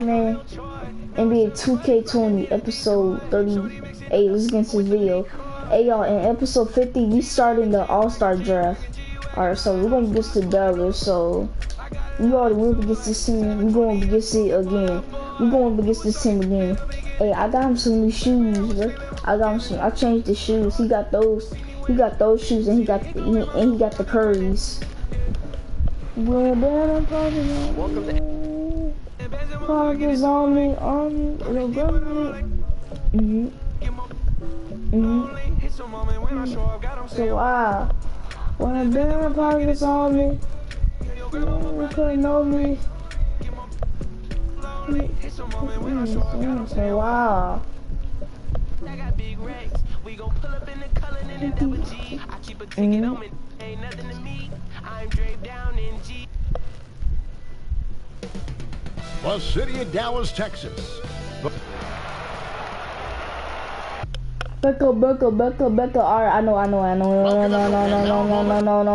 Man, NBA 2K20 episode 38. Let's get into this video. Hey y'all, in episode 50, we starting the All-Star draft. Alright, so we're gonna get to Dallas. So we already went against this team. We're going against it again. We're going against this team again. Hey, I got him some new shoes, bro. I changed the shoes. He got those. He got those shoes, and he got the Currys. Welcome to. Pockets on me, So wow, when I been pockets on me, you couldn't know me. So wow. I got big racks. We gon' pull up in the color and the double G. I keep a ticket on me, ain't nothing to me. I'm draped down in G. The city of Dallas, Texas. Becca. Alright, I know.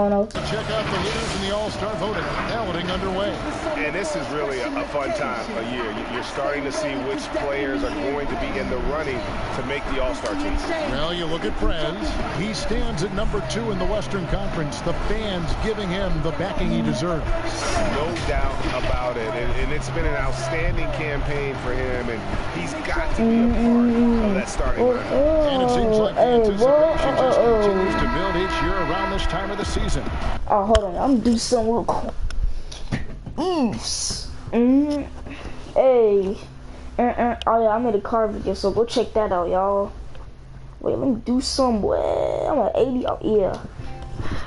No. Check out the leaders in the All-Star voting. Balloting underway. And this is really a fun time of year. You're starting to see which players are going to be in the running to make the All-Star team. Well, you look at Prez. He stands at number 2 in the Western Conference. The fans giving him the backing he deserves. No doubt about it. And it's been an outstanding campaign for him. And he's got to be a part of that starting lineup. And it seems like the anticipation just continues to build each year around this time of the season. Oh, hold on. I'm gonna do something real quick. Hey. Oh yeah, I made a car video, so go check that out, y'all. Wait, let me do some. Well, I'm at 80. Oh yeah.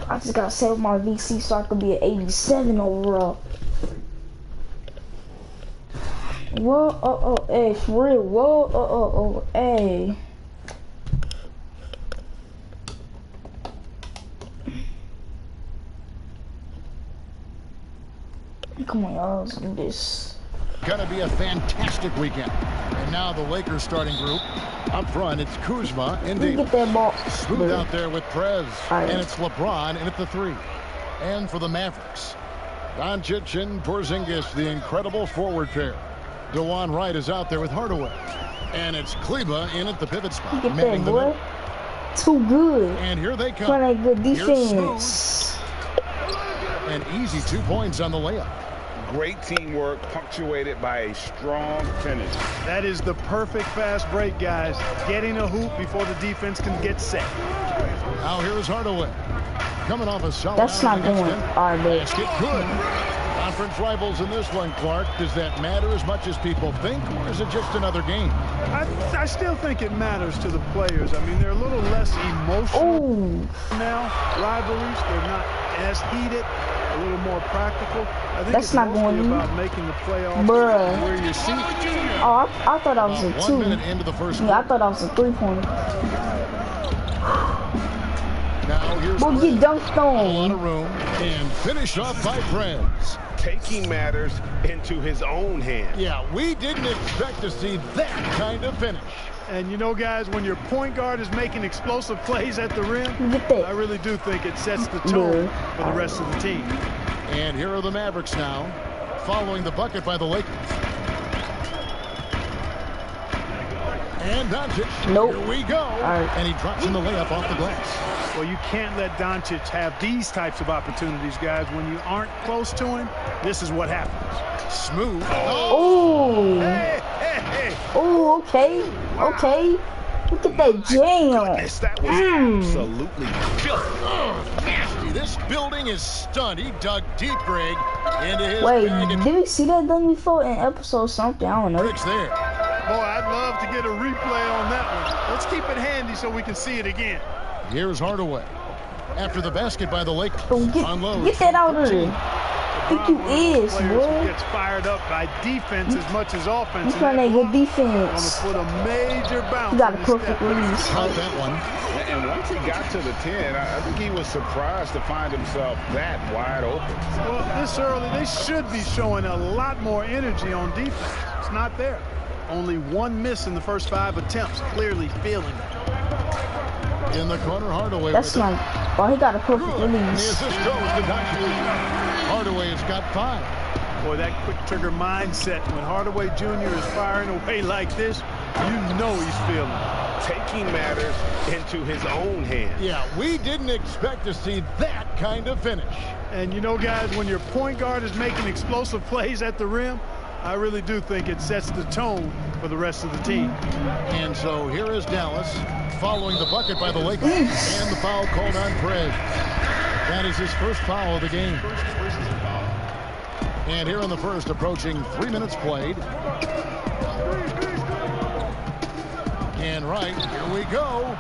I just gotta save my VC so I can be at 87 overall. Whoa, hey, for real. Whoa, hey. Come on, y'all, let's do this. Gonna be a fantastic weekend. And now the Lakers starting group. Up front, it's Kuzma and Davis. Get that ball. Smooth out there with Prez. Right. And it's LeBron in at the 3. And for the Mavericks, Doncic and Porzingis, the incredible forward pair. DeJuan Wright is out there with Hardaway. And it's Kleber in at the pivot spot. Get that, boy. Too good. And here they come. Playing good defense. An easy 2 points on the layup. Great teamwork punctuated by a strong finish. That is the perfect fast break, guys. Getting a hoop before the defense can get set. Now here's Hardaway. Coming off a solid. That's not going our way. Basket good. Conference rivals in this one, Clark. Does that matter as much as people think, or is it just another game? I still think it matters to the players. I mean, they're a little less emotional now. Rivalries, they're not as heated, a little more practical. I think that's not going about making the playoffs. Bruh. Where you see. Oh, I thought I was a 2. 1 minute into the first. Yeah, I thought I was a 3-pointer. Now here's We'll get dunked a lot on. of room and finish off by Prez. Taking matters into his own hands. Yeah, we didn't expect to see that kind of finish. And you know, guys, when your point guard is making explosive plays at the rim, Get that. I really do think it sets the tone for the rest of the team. And here are the Mavericks now, following the bucket by the Lakers. And Doncic, Nope. here we go. Right. And he drops in the layup off the glass. Well, you can't let Doncic have these types of opportunities, guys. When you aren't close to him, this is what happens. Smooth. Oh. Hey. Oh, okay. Look at that jam. That was absolutely Nasty. This building is stunned. He dug deep, Greg, into his Wait, bag and did we see that done before in episode something? I don't know. bricks there. Boy, I'd love to get a replay on that one. Let's keep it handy so we can see it again. Here's Hardaway. After the basket by the Lakers. Unloads. Get that out of there. think you is, boy. Gets fired up by defense as much as offense. You playing that good defense. Gonna put a major bounce. You got a perfect release. Caught that one. And once he got to the 10, I think he was surprised to find himself that wide open. Well, this early, they should be showing a lot more energy on defense. It's not there. Only one miss in the first 5 attempts. Clearly feeling it. In the corner, Hardaway. That's like, oh, he got a perfect And the release. assist goes to Doncic. Hardaway has got 5. Boy, that quick trigger mindset when Hardaway Jr. is firing away like this, you know he's feeling it. Taking matters into his own hands. Yeah, we didn't expect to see that kind of finish. And you know, guys, when your point guard is making explosive plays at the rim, I really do think it sets the tone for the rest of the team. And so here is Dallas following the bucket by the Lakers. And the foul called on Craig. That is his first foul of the game. And here in the first, approaching 3 minutes played. And right, here we go.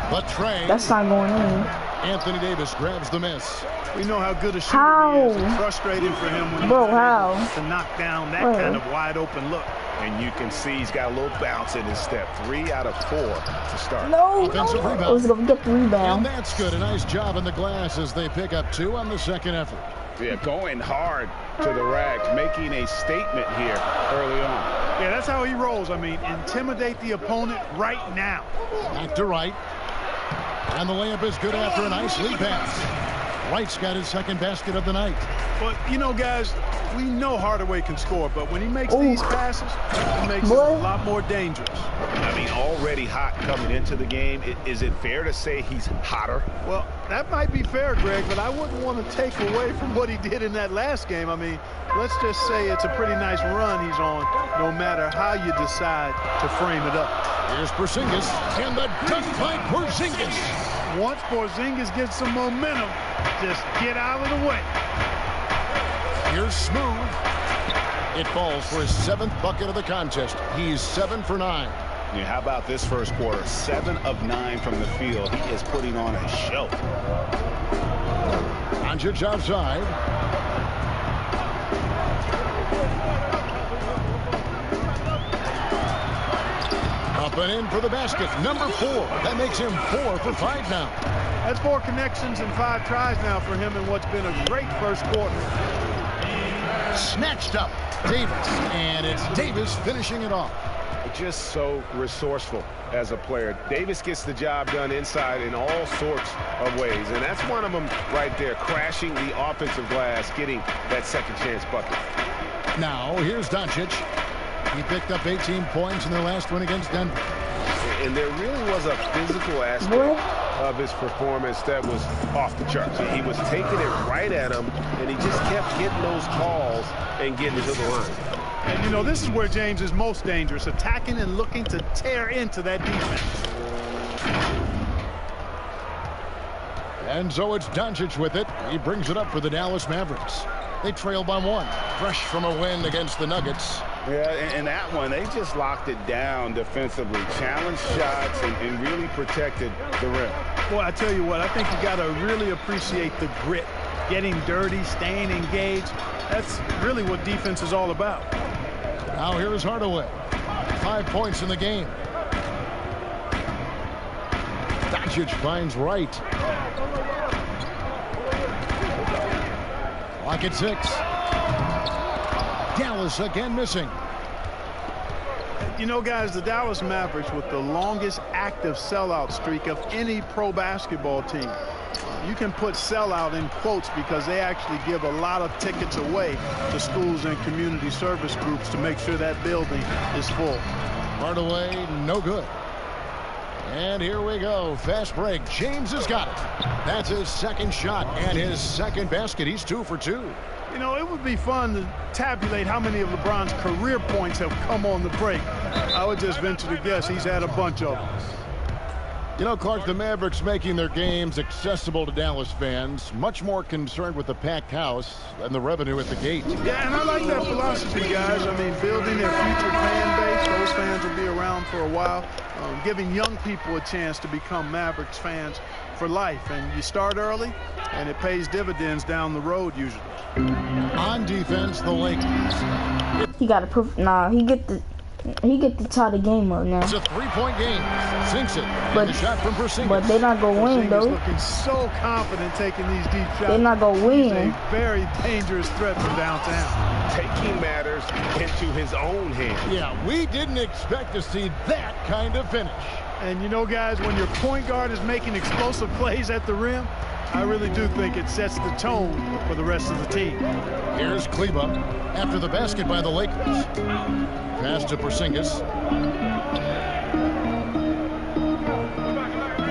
But Trey. That's not going in. Anthony Davis grabs the miss. We know how good a shooter he is. It's frustrating for him when to knock down that kind of wide open look. And you can see he's got a little bounce in his step. 3 out of 4 to start. Offensive rebound. I was going to get the rebound. And that's good. A nice job in the glass as they pick up 2 on the second effort. Yeah, going hard to the rack, making a statement here early on. Yeah, that's how he rolls. I mean, intimidate the opponent right now. Back to Wright. And the layup is good after a nice lead pass. Wright's got his second basket of the night. But, you know, guys, we know Hardaway can score, but when he makes these passes, it makes it a lot more dangerous. I mean, already hot coming into the game. Is it fair to say he's hotter? Well, that might be fair, Greg, but I wouldn't want to take away from what he did in that last game. I mean, let's just say it's a pretty nice run he's on, no matter how you decide to frame it up. Here's Porzingis, and the dunk by Porzingis. Once Porzingis gets some momentum, just get out of the way. Here's Smooth. It falls for his 7th bucket of the contest. He's 7 for 9. Yeah, how about this first quarter? 7 of 9 from the field. He is putting on a show. Doncic outside. Up and in for the basket. Number 4. That makes him 4 for 5 now. That's 4 connections and 5 tries now for him in what's been a great first quarter. Snatched up Davis, and it's Davis finishing it off. Just so resourceful as a player. Davis gets the job done inside in all sorts of ways, and that's one of them right there, crashing the offensive glass, getting that second chance bucket. Now here's Doncic. He picked up 18 points in their last win against Denver. And there really was a physical aspect of his performance that was off the charts. He was taking it right at him, and he just kept getting those calls and getting to the line. And, you know, this is where James is most dangerous, attacking and looking to tear into that defense. And so it's Doncic with it. He brings it up for the Dallas Mavericks. They trail by 1. Fresh from a win against the Nuggets. Yeah, and that one, they just locked it down defensively. Challenged shots and really protected the rim. Boy, I tell you what, I think you got to really appreciate the grit. Getting dirty, staying engaged. That's really what defense is all about. Now here is Hardaway. 5 points in the game. Doncic finds Wright. Clock at 6. Dallas again missing. You know, guys, the Dallas Mavericks with the longest active sellout streak of any pro basketball team. You can put sellout in quotes because they actually give a lot of tickets away to schools and community service groups to make sure that building is full. Hardaway, no good. And here we go. Fast break. James has got it. That's his second shot and his second basket. He's 2 for 2. You know, it would be fun to tabulate how many of LeBron's career points have come on the break. I would just venture to guess he's had a bunch of them. You know, Clark, the Mavericks making their games accessible to Dallas fans, much more concerned with the packed house than the revenue at the gate. Yeah, and I like that philosophy, guys. I mean, building their future fan base, those fans will be around for a while, giving young people a chance to become Mavericks fans for life. And you start early, and it pays dividends down the road usually. On defense, the Lakers. He got to prove. Nah, he get the tie the game up now. It's a 3-point game. Sinks it. But the shot from Porzingis. But they're not gonna win though. Looking so confident taking these deep shots. They're not gonna win. He's a very dangerous threat from downtown. Taking matters into his own hands. Yeah, we didn't expect to see that kind of finish. And you know, guys, when your point guard is making explosive plays at the rim, I really do think it sets the tone for the rest of the team. Here's Kleber after the basket by the Lakers. Pass to Porzingis.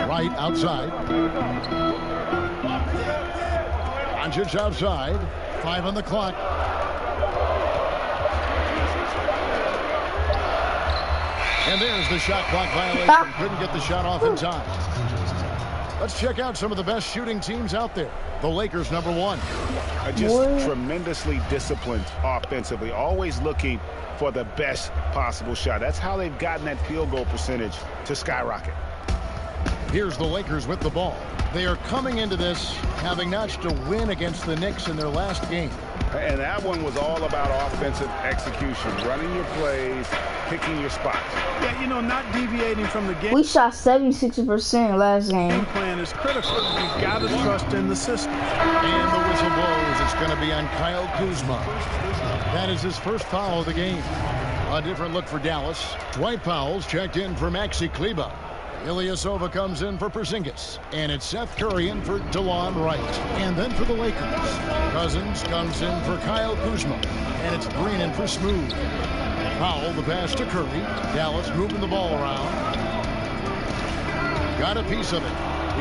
Right outside. Doncic outside. 5 on the clock. And there's the shot clock violation. Couldn't get the shot off in time. Let's check out some of the best shooting teams out there. The Lakers, number 1. Just tremendously disciplined offensively, always looking for the best possible shot. That's how they've gotten that field goal percentage to skyrocket. Here's the Lakers with the ball. They are coming into this having notched a win against the Knicks in their last game. And that one was all about offensive execution, running your plays, picking your spots. Yeah, you know, not deviating from the game. We shot 76% last game. Game plan is critical. You've got to trust in the system. And the whistle blows. It's going to be on Kyle Kuzma. That is his first foul of the game. A different look for Dallas. Dwight Powell's checked in for Maxi Kleber. Ilyasova comes in for Porzingis. And it's Seth Curry in for DeLon Wright. And then for the Lakers, Cousins comes in for Kyle Kuzma. And it's Green in for Smooth. Powell, the pass to Curry. Dallas moving the ball around. Got a piece of it.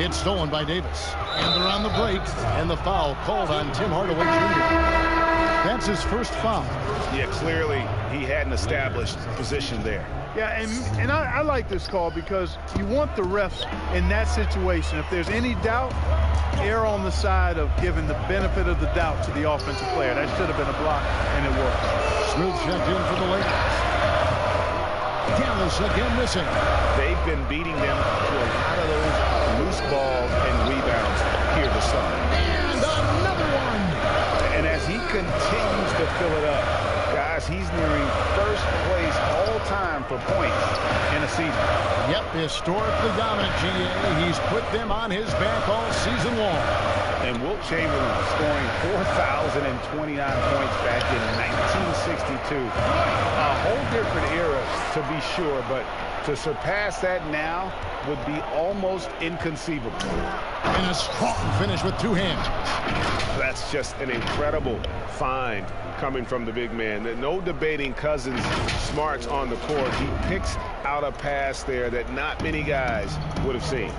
It's stolen by Davis. And they're on the break. And the foul called on Tim Hardaway Jr. That's his first foul. Yeah, clearly he had an established position there. Yeah, and I like this call because you want the refs in that situation. If there's any doubt, err on the side of giving the benefit of the doubt to the offensive player. That should have been a block, and it worked. Smooth checked in for the Lakers. Dallas again missing. They've been beating them to a lot of those loose balls and rebounds here to start. And another one. And as he continues to fill it up, guys, he's nearing first place all time for points in a season. Yep, historically dominant, GA. He's put them on his back all season long. And Wilt Chamberlain scoring 4,029 points back in 1962. A whole different era, to be sure, but to surpass that now would be almost inconceivable. And a strong finish with 2 hands. That's just an incredible find coming from the big man. No debating Cousins' smarts on the court. He picks out a pass there that not many guys would have seen.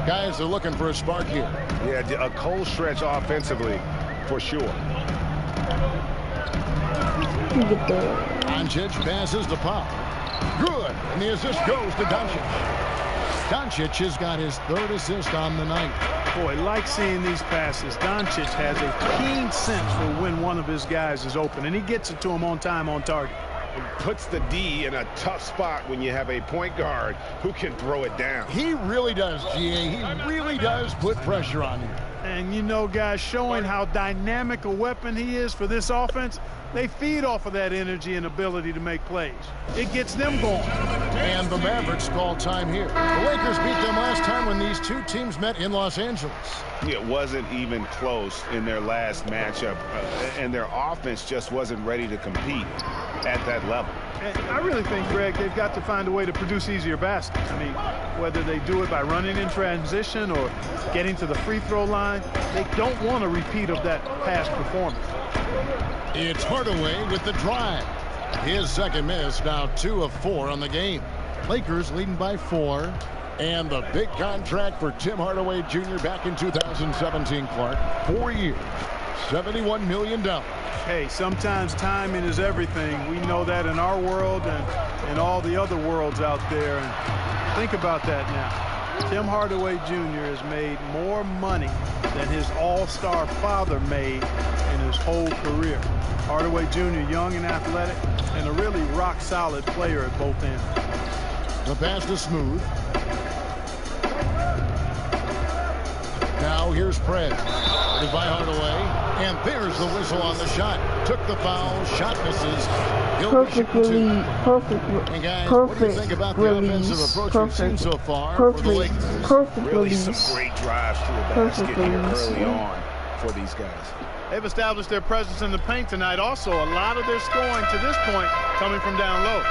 Guys are looking for a spark here. Yeah, a cold stretch offensively for sure. Doncic passes to Powell. Good. And the assist goes to Doncic. Doncic has got his 3rd assist on the night. Boy, like seeing these passes. Doncic has a keen sense for when one of his guys is open, and he gets it to him on time, on target. It puts the D in a tough spot when you have a point guard who can throw it down. He really does, GA. He really does put pressure on you. And, you know, guys, showing how dynamic a weapon he is for this offense, they feed off of that energy and ability to make plays. It gets them going. And the Mavericks call time here. The Lakers beat them last time when these two teams met in Los Angeles. It wasn't even close in their last matchup, and their offense just wasn't ready to compete at that level. And I really think, Greg, they've got to find a way to produce easier baskets. I mean, whether they do it by running in transition or getting to the free throw line, they don't want a repeat of that past performance. It's Hardaway with the drive. His second miss, now 2 of 4 on the game. Lakers leading by 4. And the big contract for Tim Hardaway Jr. back in 2017, Clark. 4 years, $71 million. Hey, sometimes timing is everything. We know that in our world and in all the other worlds out there. And think about that now. Tim Hardaway Jr. has made more money than his all-star father made in his whole career. Hardaway Jr., young and athletic, and a really rock-solid player at both ends. The pass to Smooth. Now here's Prez. By Hardaway. And there's the whistle on the shot. Took the foul. Shot misses. Perfect release. Perfect. And guys, perfect what do you think about the offensive approach we've seen so far for the Lakers? Perfect Really release. some great drives to the basket here early on for these guys. They've established their presence in the paint tonight. Also, a lot of their scoring to this point coming from down low.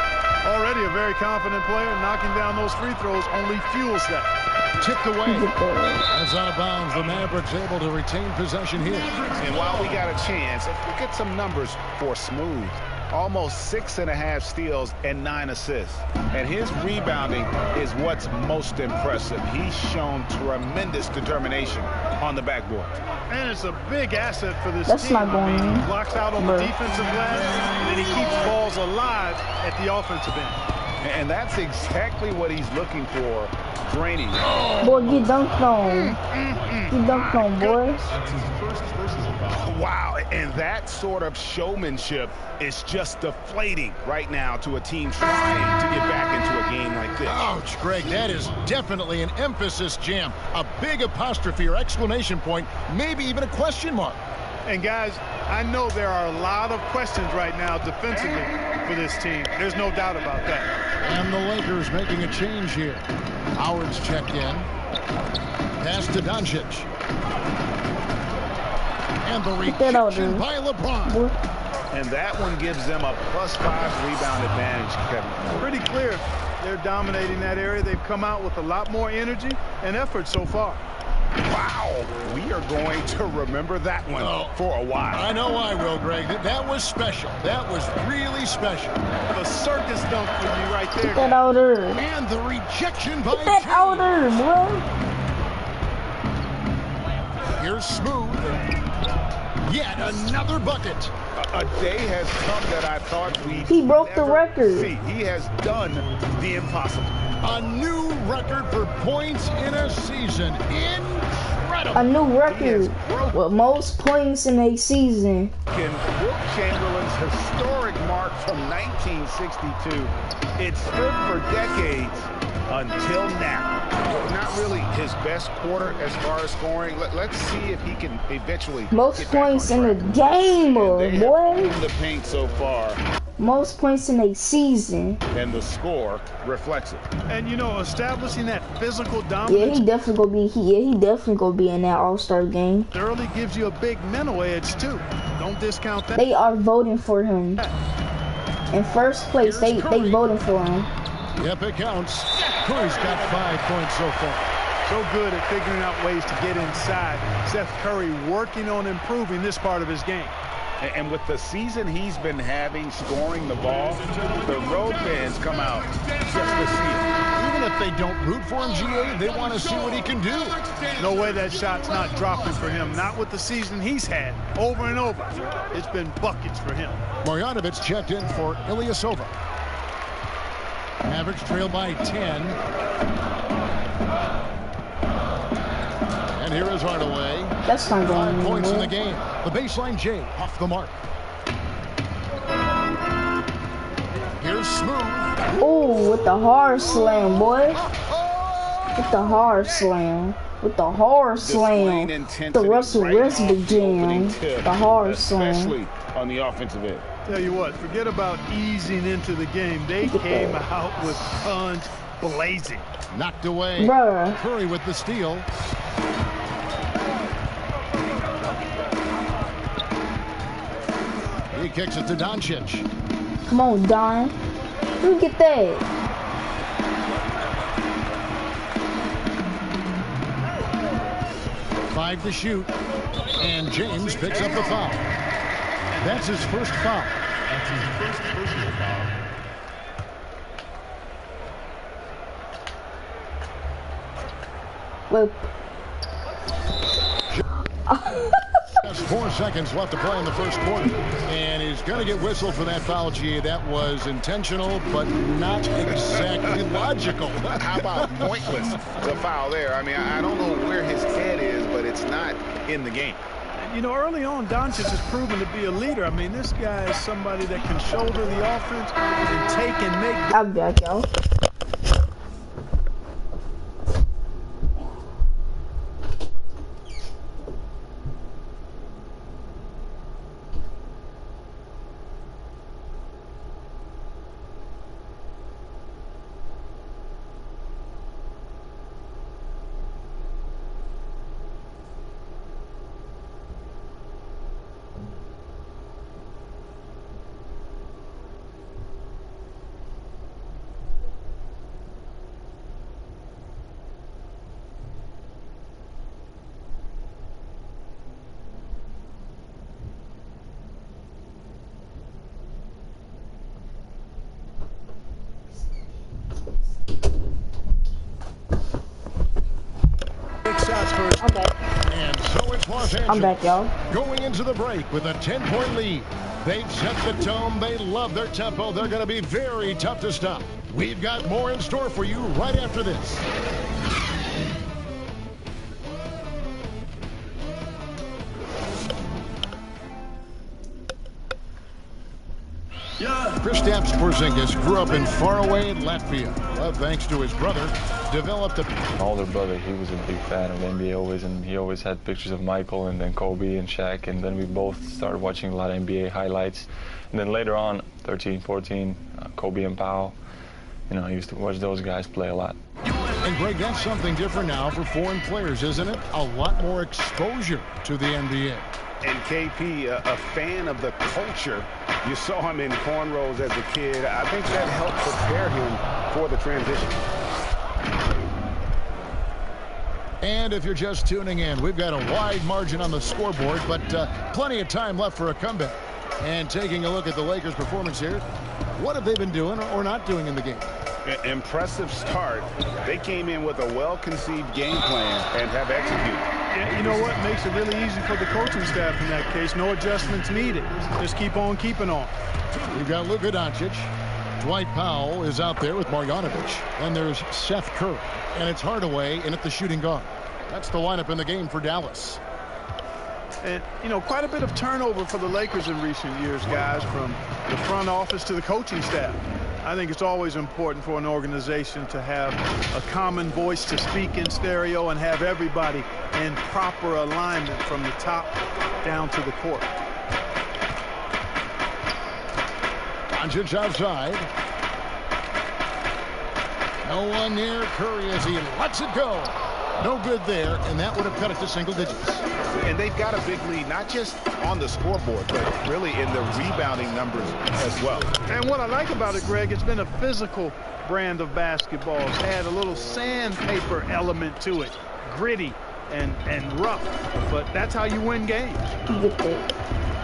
Already a very confident player. Knocking down those free throws only fuels that. tipped away. Get that. That's out of bounds. The Mavericks able to retain possession here. And while we got a chance, let's look at some numbers for Smooth. Almost 6.5 steals and 9 assists. And his rebounding is what's most impressive. He's shown tremendous determination on the backboard. And it's a big asset for this That's team. not going in. He blocks out on the Bro. defensive glass, and then he keeps balls alive at the offensive end. And that's exactly what he's looking for, draining. Boy, get dunked on. Get dunked on, boys. Wow, and that sort of showmanship is just deflating right now to a team trying to get back into a game like this. Ouch, Greg, that is definitely an emphasis jam. A big apostrophe or exclamation point, maybe even a question mark. And guys, I know there are a lot of questions right now defensively for this team. There's no doubt about that. And the Lakers making a change here. Howard's checked in. Pass to Doncic. And the that out, rejection dude. by LeBron. Boy. And that one gives them a +5 rebound advantage, Kevin. Pretty clear they're dominating that area. They've come out with a lot more energy and effort so far. Wow, we are going to remember that one for a while. I know I will, Greg. That was special. That was really special. The circus dunk for you right Get there. that out there. And the rejection by Get that out there, boy. Here's Smooth. Yet another bucket. A day has come that I thought we'd He broke the never record. see. He has done the impossible. A new record for points in a season. Incredible. A new record with most points in a season. In Wilt Chamberlain's historic mark from 1962, it stood for decades until now. Not really his best quarter as far as scoring. Let's see if he can eventually Most get back points on in a track. game, They have boy. owned the paint so far, Most points in a season. and the score reflects it. And, you know, establishing that physical Yeah, dominance he definitely gonna be. He definitely gonna be in that All-Star game. early gives you a big mental edge, too. Don't discount that. They are voting for him. In first place, they voting for him. Yep, it counts. Curry's got 5 points so far. So good at figuring out ways to get inside. Seth Curry working on improving this part of his game. And with the season he's been having scoring the ball, the road fans come out just to see it. Even if they don't root for him, GA, they want to see what he can do. No way that shot's not dropping for him. Not with the season he's had over and over. It's been buckets for him. Marjanovic checked in for Ilyasova. Mavericks trail by 10. And here is Hardaway. That's not going 5 points in the anywhere. game. The baseline J off the mark. Here's Smooth. Oh, with the hard slam, boy. With the hard slam. With the hard slam. Displaying The intensity Russell right off Westbrook the opening jam. tip, The hard slam. especially on the offensive end. Tell you what, forget about easing into the game. They came out with guns blazing. Knocked away. Bruh. Curry with the steal. He kicks it to Doncic. Come on, Don. Who get that? Five to shoot. And James picks up the foul. That's his first foul. That's his first personal foul. Well, There's 4 seconds left to play in the first quarter. And he's going to get whistled for that foul, GA. That was intentional, but not exactly logical. How about pointless, the foul there? I mean, I don't know where his head is, but it's not in the game. You know, early on, Doncic has proven to be a leader. I mean, this guy is somebody that can shoulder the offense and take and make. I'll be back, y'all. I'm back. And so it's Los Angeles. I'm back, y'all. Going into the break with a 10-point lead. They've set the tone. They love their tempo. They're going to be very tough to stop. We've got more in store for you right after this. Kristaps Porzingis grew up in faraway Latvia, but thanks to his brother, developed a... My older brother, he was a big fan of the NBA always, and he always had pictures of Michael and then Kobe and Shaq, and then we both started watching a lot of NBA highlights. And then later on, 13, 14, Kobe and Powell, you know, I used to watch those guys play a lot. And Greg, that's something different now for foreign players, isn't it? A lot more exposure to the NBA. And KP, a fan of the culture. You saw him in cornrows as a kid. I think that helped prepare him for the transition. And if you're just tuning in, we've got a wide margin on the scoreboard, but plenty of time left for a comeback. And taking a look at the Lakers' performance here, what have they been doing or not doing in the game? Impressive start. They came in with a well-conceived game plan and have executed. Yeah, you know what? Makes it really easy for the coaching staff in that case. No adjustments needed. Just keep on keeping on. We've got Luka Doncic. Dwight Powell is out there with Marjanovic. And there's Seth Curry. And it's Hardaway in at the shooting guard. That's the lineup in the game for Dallas. And, you know, quite a bit of turnover for the Lakers in recent years, guys, from the front office to the coaching staff. I think it's always important for an organization to have a common voice to speak in stereo and have everybody in proper alignment from the top down to the court. Doncic outside. No one near Curry as he lets it go. No good there, and that would have cut it to single digits. And they've got a big lead, not just on the scoreboard, but really in the rebounding numbers as well. And what I like about it, Greg, it's been a physical brand of basketball. It's had a little sandpaper element to it, gritty and rough, but that's how you win games.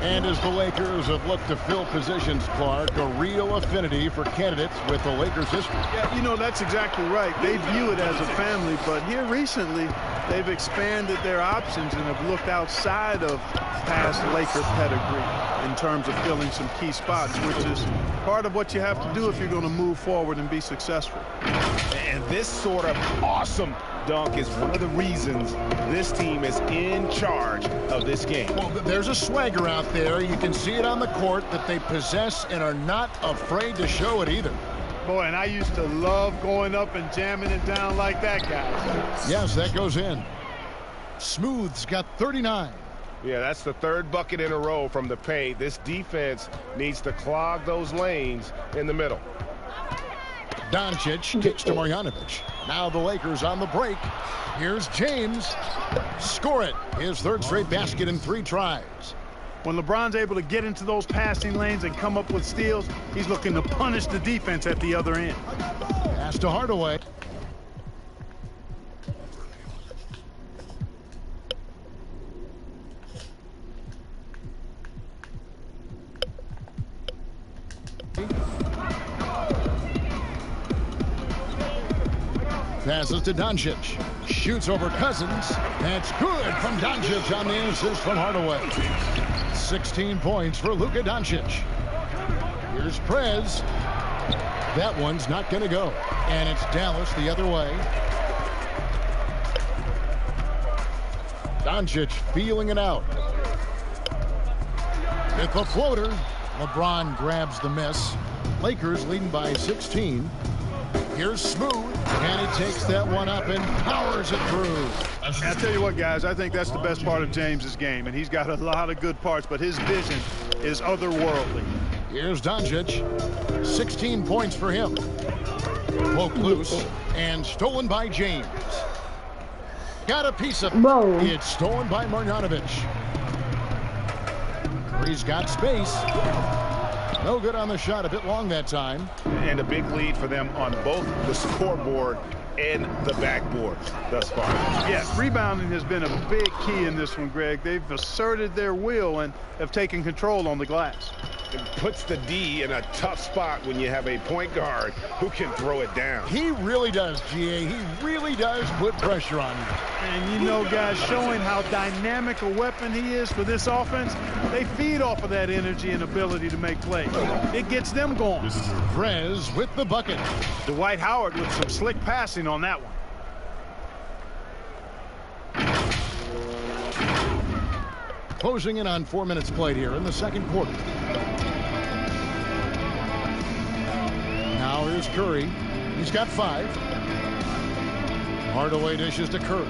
And as the Lakers have looked to fill positions, Clark, a real affinity for candidates with the Lakers history. Yeah, you know, that's exactly right. They view it as a family, but here recently, they've expanded their options and have looked outside of past Laker pedigree in terms of filling some key spots, which is part of what you have to do if you're going to move forward and be successful. And this sort of awesome dunk is one of the reasons this team is in charge of this game. Well, there's a swagger out there. You can see it on the court that they possess and are not afraid to show it either. Boy, and I used to love going up and jamming it down like that, guys. Yes, that goes in. Smooth's got 39. Yeah, that's the third bucket in a row from the paint. This defense needs to clog those lanes in the middle. Doncic kicks to Marjanovic. Now the Lakers on the break. Here's James. Score it. His third straight basket in 3 tries. When LeBron's able to get into those passing lanes and come up with steals, he's looking to punish the defense at the other end. Pass to Hardaway. Passes to Doncic. Shoots over Cousins. That's good from Doncic on the assist from Hardaway. 16 points for Luka Doncic. Here's Prez. That one's not going to go. And it's Dallas the other way. Doncic feeling it out. With the floater, LeBron grabs the miss. Lakers leading by 16. Here's Smooth, and he takes that one up and powers it through. I'll tell you what, guys, I think that's the best part of James's game, and he's got a lot of good parts, but his vision is otherworldly. Here's Doncic. 16 points for him. Poke loose and stolen by James. Got a piece of Bro. It's stolen by Marjanovic. He's got space. No good on the shot, a bit long that time. And a big lead for them on both the scoreboard and the backboard thus far. Yeah, rebounding has been a big key in this one, Greg. They've asserted their will and have taken control on the glass. It puts the D in a tough spot when you have a point guard who can throw it down. He really does, GA. He really does put pressure on you. And you know, guys, showing how dynamic a weapon he is for this offense, they feed off of that energy and ability to make plays. It gets them going. Prez with the bucket. Dwight Howard with some slick passing on that one. Closing in on 4 minutes played here in the second quarter. Now here's Curry. He's got 5. Hardaway dishes to Curry.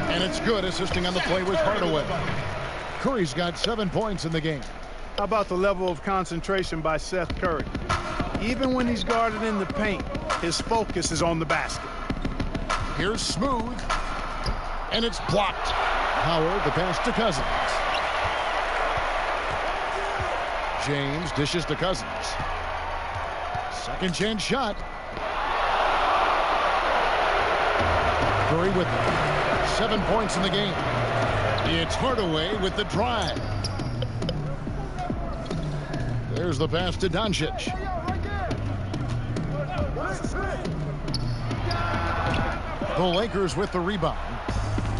And it's good. Assisting on the play was Hardaway. Curry's got 7 points in the game. How about the level of concentration by Seth Curry? Even when he's guarded in the paint, his focus is on the basket. Here's Smooth. And it's blocked. Howard, the pass to Cousins. James dishes to Cousins. Second chance shot. Curry with it. 7 points in the game. It's Hardaway with the drive. There's the pass to Doncic. The Lakers with the rebound.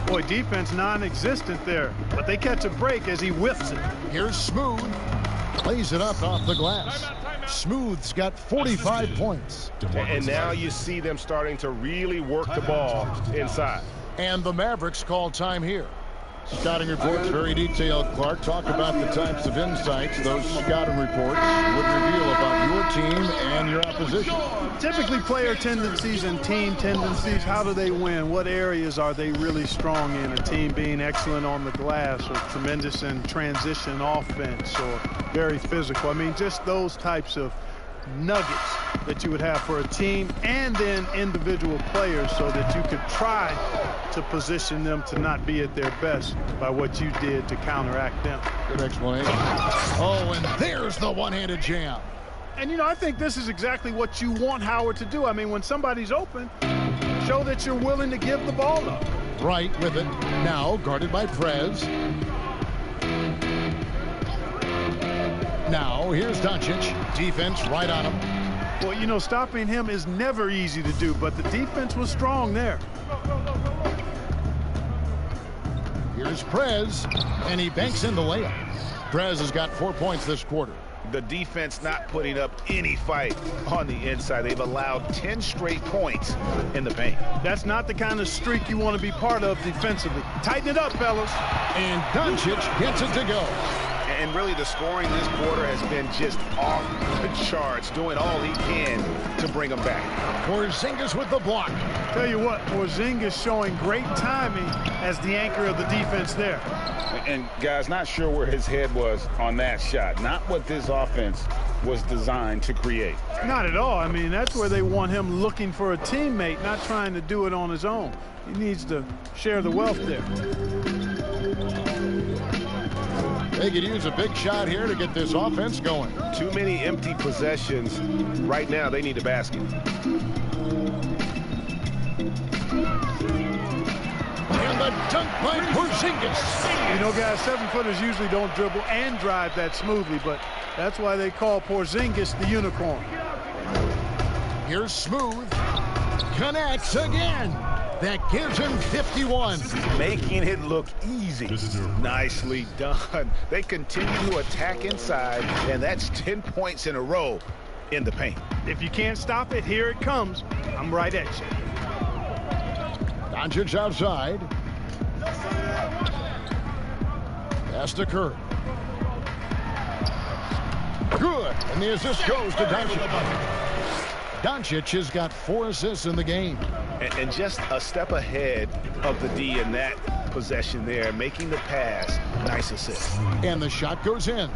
Boy, defense non-existent there, but they catch a break as he whiffs it. Here's Smooth. Plays it up off the glass. Smooth's got 45 points. And now you see them starting to really work the ball inside. And the Mavericks call time here. Scouting reports, very detailed, Clark. Talk about the types of insights those scouting reports would reveal about your team and your opposition. Typically player tendencies and team tendencies. How do they win? What areas are they really strong in? A team being excellent on the glass or tremendous in transition offense or very physical. I mean, just those types of nuggets that you would have for a team and then individual players so that you could try to position them to not be at their best by what you did to counteract them. Good explanation. Oh, and there's the one-handed jam. And, you know, I think this is exactly what you want Howard to do. I mean, when somebody's open, show that you're willing to give the ball up. Right with it. Now guarded by Prez. Now here's Doncic. Defense right on him. Well, you know, stopping him is never easy to do, but the defense was strong there. Here's Prez, and he banks in the layup. Prez has got 4 points this quarter. The defense not putting up any fight on the inside. They've allowed 10 straight points in the paint. That's not the kind of streak you want to be part of defensively. Tighten it up, fellas. And Doncic gets it to go. And really the scoring this quarter has been just off the charts, doing all he can to bring them back. Porzingis with the block. Tell you what, Porzingis showing great timing as the anchor of the defense there. And guys, not sure where his head was on that shot. Not what this offense was designed to create. Not at all. I mean, that's where they want him looking for a teammate, not trying to do it on his own. He needs to share the wealth there. They could use a big shot here to get this offense going. Too many empty possessions. Right now, they need a basket. And the dunk by Porzingis. You know, guys, 7-footers usually don't dribble and drive that smoothly, but that's why they call Porzingis the unicorn. Here's Smooth. Connects again. That gives him 51. Making it look easy. Nicely done. They continue to attack inside, and that's 10 points in a row in the paint. If you can't stop it, here it comes. I'm right at you. Doncic outside. Pass to Curry. Good. And the assist goes to Doncic. Doncic has got 4 assists in the game. And just a step ahead of the D in that possession there, making the pass. Nice assist. And the shot goes in.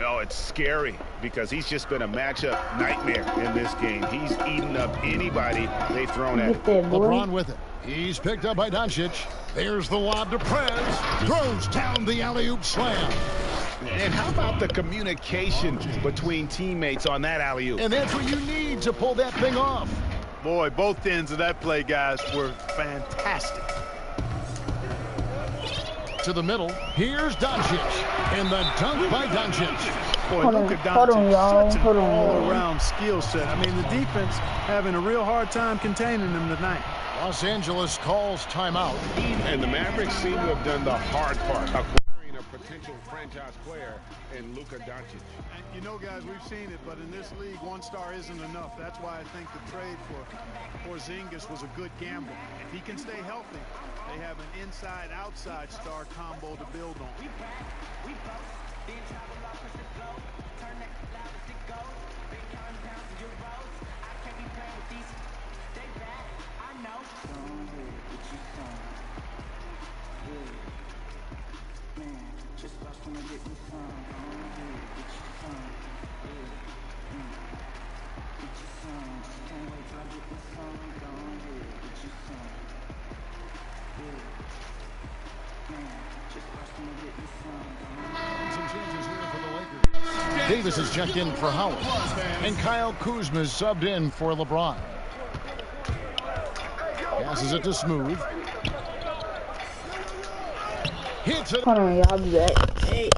Oh, it's scary because he's just been a matchup nightmare in this game. He's eaten up anybody they've thrown at him. LeBron with it. He's picked up by Doncic. There's the lob to Prez. Throws down the alley-oop slam. And how about the communication between teammates on that alley-oop? And that's what you need to pull that thing off. Boy, both ends of that play, guys, were fantastic. To the middle, here's Doncic, and the dunk by Doncic. Boy, Luka hold on, y'all. Doncic, such Hold an on, y'all. all-around skill set. I mean, the defense having a real hard time containing him tonight. Los Angeles calls timeout. And the Mavericks seem to have done the hard part, acquiring a potential franchise player in Luka Doncic. And you know, guys, we've seen it, but in this league, one star isn't enough. That's why I think the trade for Porzingis was a good gamble. If he can stay healthy, they have an inside-outside star combo to build on. Some changes here for the Lakers. Davis is checked in for Howard, and Kyle Kuzma is subbed in for LeBron. Passes it to Smooth. Hits it. Hold on, y'all. I'll be back. Hey.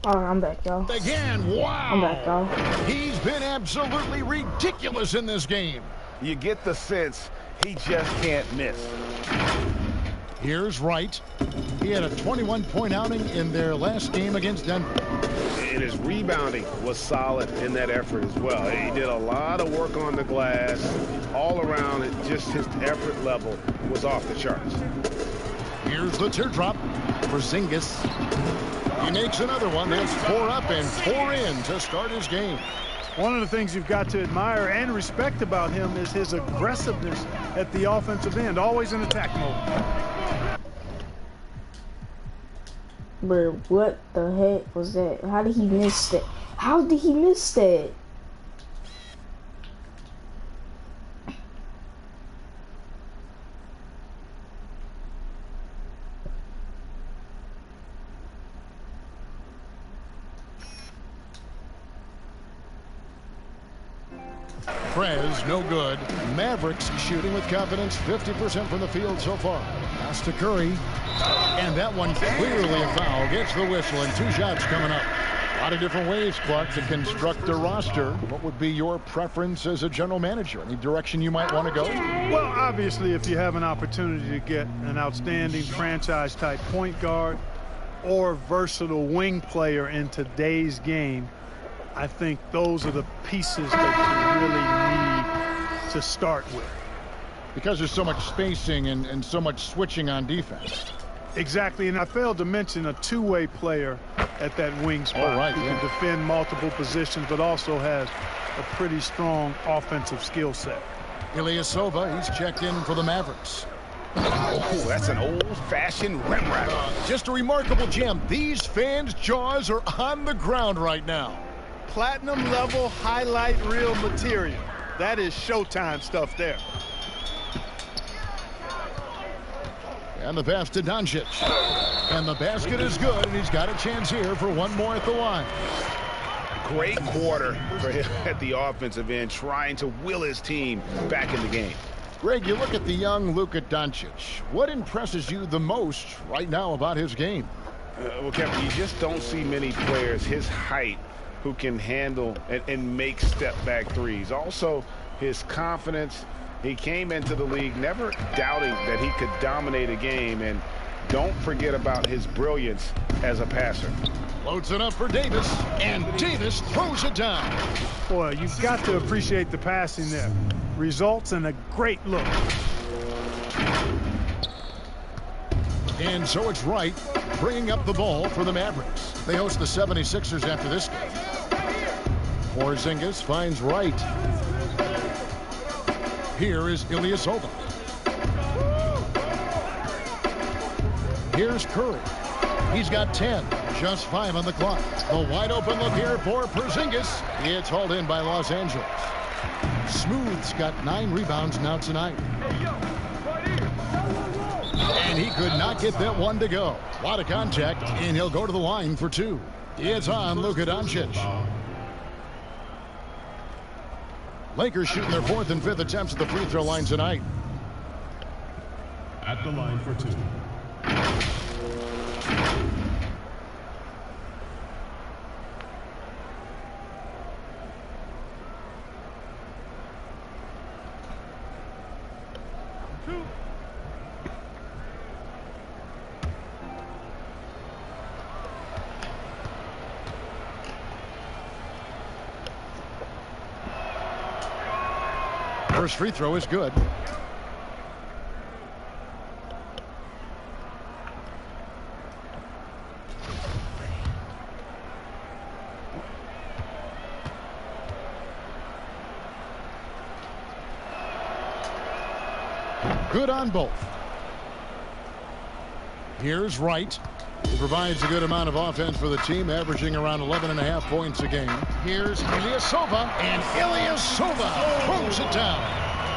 All right, I'm back, y'all. Again, wow. I'm back, y'all. He's been absolutely ridiculous in this game. You get the sense he just can't miss. Here's Wright. He had a 21-point outing in their last game against Denver. And his rebounding was solid in that effort as well. He did a lot of work on the glass. All around, just his effort level was off the charts. Here's the teardrop for Porzingis. He makes another one. That's 4 up and 4 in to start his game. One of the things you've got to admire and respect about him is his aggressiveness at the offensive end, always in attack mode. But what the heck was that? How did he miss that? How did he miss that? Prez, no good. Mavericks shooting with confidence, 50% from the field so far. Pass to Curry. And that one clearly a foul. Gets the whistle and 2 shots coming up. A lot of different ways, Clark, to construct a roster. What would be your preference as a general manager? Any direction you might want to go? Well, obviously, if you have an opportunity to get an outstanding franchise-type point guard or versatile wing player in today's game, I think those are the pieces that you really need to start with. Because there's so much spacing and so much switching on defense. Exactly, and I failed to mention a two-way player at that wing spot who can defend multiple positions, but also has a pretty strong offensive skill set. Ilyasova, he's checked in for the Mavericks. Oh, that's an old-fashioned rim wrap. Just a remarkable gem. These fans' jaws are on the ground right now. Platinum level highlight reel material. That is Showtime stuff there. And the pass to Doncic. And the basket is good, and he's got a chance here for one more at the line. Great quarter for him at the offensive end, trying to will his team back in the game. Greg, you look at the young Luka Doncic. What impresses you the most right now about his game? Well, Kevin, you just don't see many players his height who can handle and make step-back threes. Also, his confidence. He came into the league never doubting that he could dominate a game, and don't forget about his brilliance as a passer. Loads it up for Davis, and Davis throws it down. Boy, you've got to appreciate the passing there. Results in a great look. And so it's Wright bringing up the ball for the Mavericks. They host the 76ers after this game. Porzingis finds Wright. Here is Ilyasova. Here's Curry. He's got 10, just 5 on the clock. The wide open look here for Porzingis. It's hauled in by Los Angeles. Smooth's got 9 rebounds now tonight. And he could not get that one to go. A lot of contact, and he'll go to the line for 2. It's on Luka Doncic. Lakers shooting their 4th and 5th attempts at the free throw line tonight. At the line for 2. First free throw is good. Good on both. Here's Wright. He provides a good amount of offense for the team, averaging around 11.5 points a game. Here's Ilyasova, and Ilyasova throws it down.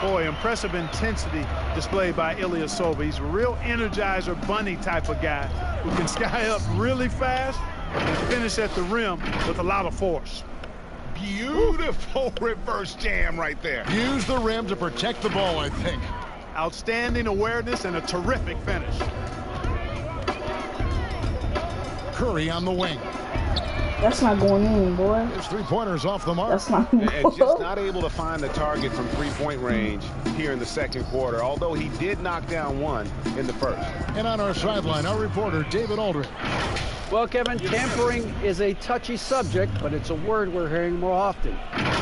Boy, impressive intensity displayed by Ilyasova. He's a real Energizer Bunny type of guy who can sky up really fast and finish at the rim with a lot of force. Beautiful reverse jam right there. Use the rim to protect the ball, I think. Outstanding awareness and a terrific finish. Curry on the wing. That's not going in, boy. His three-pointer's off the mark. That's not. And just not able to find the target from three-point range here in the second quarter, although he did knock down one in the first. And on our sideline, our reporter, David Aldridge. Well, Kevin, tampering is a touchy subject, but it's a word we're hearing more often.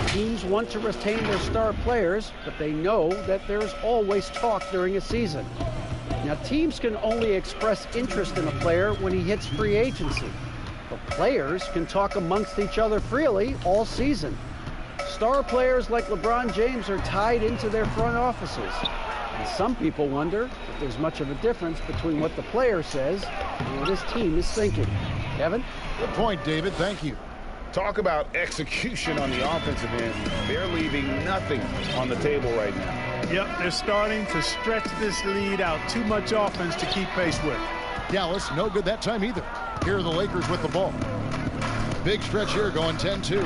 Teams want to retain their star players, but they know that there's always talk during a season. Now, teams can only express interest in a player when he hits free agency. But players can talk amongst each other freely all season. Star players like LeBron James are tied into their front offices. And some people wonder if there's much of a difference between what the player says and what his team is thinking. Kevin? Good point, David. Thank you. Talk about execution on the offensive end. They're leaving nothing on the table right now. Yep, they're starting to stretch this lead out. Too much offense to keep pace with. Dallas, no good that time either. Here are the Lakers with the ball. Big stretch here going 10-2.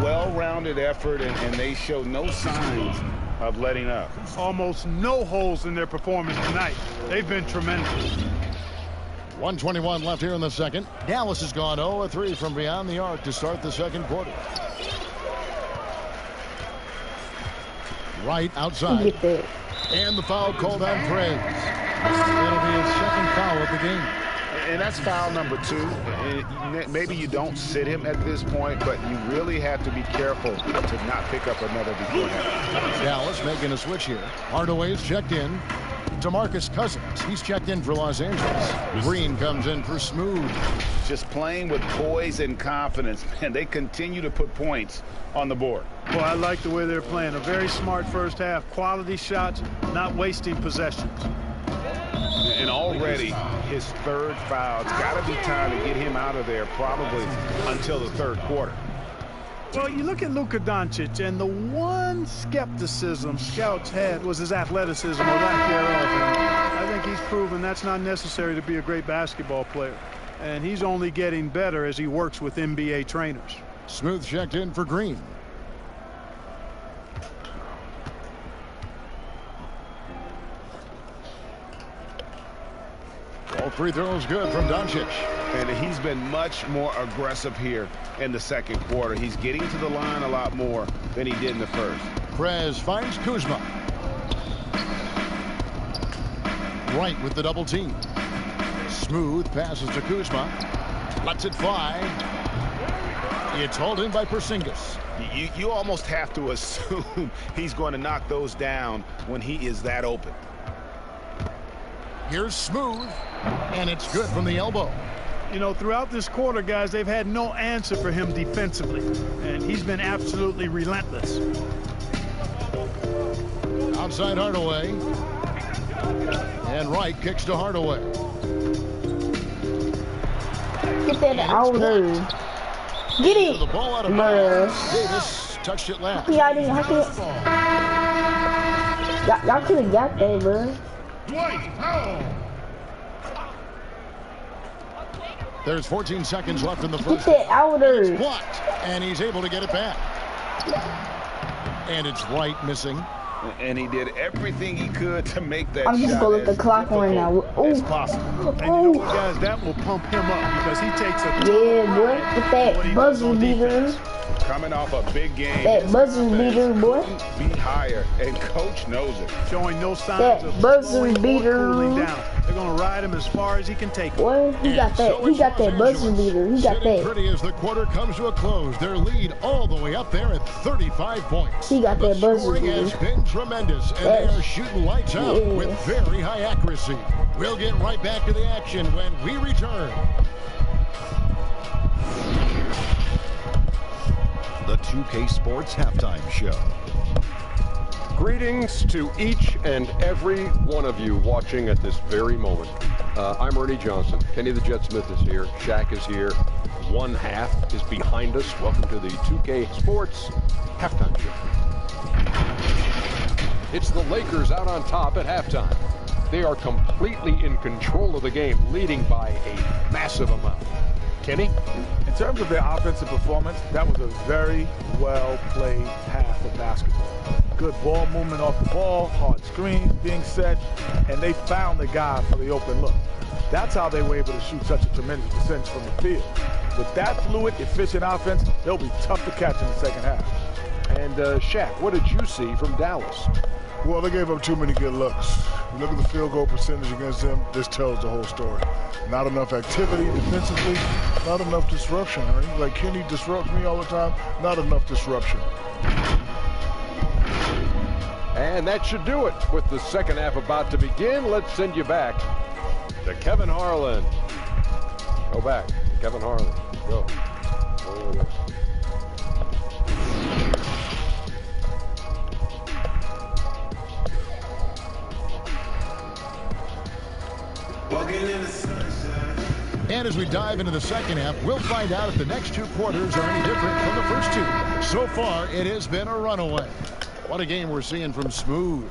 Well-rounded effort, and they show no signs of letting up. Almost no holes in their performance tonight. They've been tremendous. 1:21 left here in the second. Dallas has gone 0-3 from beyond the arc to start the second quarter. Right outside. And the foul called on Perez. It'll be his second foul of the game. And that's foul number 2. Maybe you don't sit him at this point, but you really have to be careful to not pick up another beforehand. Dallas making a switch here. Hardaway's checked in. DeMarcus Cousins, he's checked in for Los Angeles. Green comes in for Smooth. Just playing with poise and confidence, and they continue to put points on the board. Boy, I like the way they're playing. A very smart first half. Quality shots, not wasting possessions. And already his third foul. It's got to be time to get him out of there probably until the third quarter. Well, you look at Luka Doncic, and the one skepticism scouts had was his athleticism or lack thereof. And I think he's proven that's not necessary to be a great basketball player. And he's only getting better as he works with NBA trainers. Smooth checked in for Green. All three throws good from Doncic. And he's been much more aggressive here in the second quarter. He's getting to the line a lot more than he did in the first. Perez finds Kuzma. Right with the double team. Smooth passes to Kuzma. Lets it fly. It's hauled in by Porzingis. You almost have to assume he's going to knock those down when he is that open. Here's Smooth. And it's good from the elbow. You know, throughout this quarter, guys, they've had no answer for him defensively. And he's been absolutely relentless. Outside Hardaway. And Wright kicks to Hardaway. Get that out there. Get it. The ball out of bounds. Davis touched it last. Y'all could have got that, bro. Dwight Powell. There's 14 seconds left in the Get first. that out there. Blocked, and he's able to get it back. And it's Wright missing. And he did everything he could to make that I'm just shot gonna let the as clock run now. difficult as possible. And you know what, guys? That will pump him up because he takes a Yeah, boy. Get that buzzer beater. Coming off a big game. That buzzer beater, boy. Be higher, and coach knows it. showing no signs That of buzzer slowing or beater. cooling down. They're going to ride him as far as he can take him. Boy, he got that. He got that buzzer beater. He got Sitting that. pretty as the quarter comes to a close. Their lead all the way up there at 35 points. He got that buzzer Scoring has beater. been tremendous, and they are shooting lights out with very high accuracy. We'll get right back to the action when we return. The 2K Sports Halftime Show. Greetings to each and every one of you watching at this very moment. I'm Ernie Johnson. Kenny the Jet Smith is here. Shaq is here. One half is behind us. Welcome to the 2K Sports Halftime Show. It's the Lakers out on top at halftime. They are completely in control of the game, leading by a massive amount. Kenny? In terms of their offensive performance, that was a very well-played half of basketball. Good ball movement off the ball, hard screens being set, and they found the guy for the open look. That's how they were able to shoot such a tremendous percentage from the field. With that fluid, efficient offense, they'll be tough to catch in the second half. And Shaq, what did you see from Dallas? Well, they gave up too many good looks. You look at the field goal percentage against them, this tells the whole story. Not enough activity defensively, not enough disruption. Right? Like Kenny disrupts me all the time, not enough disruption. And that should do it. With the second half about to begin, let's send you back to Kevin Harlan. Go back to Kevin Harlan. Go. Go with us. And as we dive into the second half, we'll find out if the next two quarters are any different from the first two. So far, it has been a runaway. What a game we're seeing from Smooth.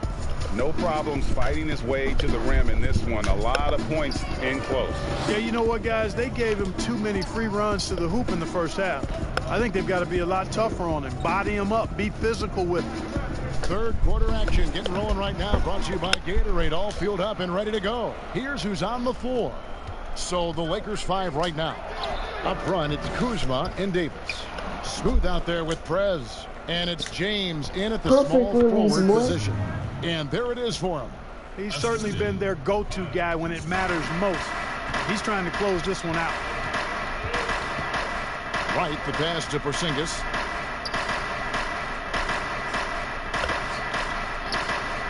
No problems fighting his way to the rim in this one. A lot of points in close. Yeah, you know what, guys? They gave him too many free runs to the hoop in the first half. I think they've got to be a lot tougher on him. Body him up. Be physical with him. Third quarter action getting rolling right now. Brought to you by Gatorade. All fueled up and ready to go. Here's who's on the floor. So the Lakers 5 right now. Up front, it's Kuzma and Davis. Smooth out there with Prez. And it's James in at the small forward position. And there it is for him. He's certainly been their go-to guy when it matters most. He's trying to close this one out. Right, the pass to Porzingis.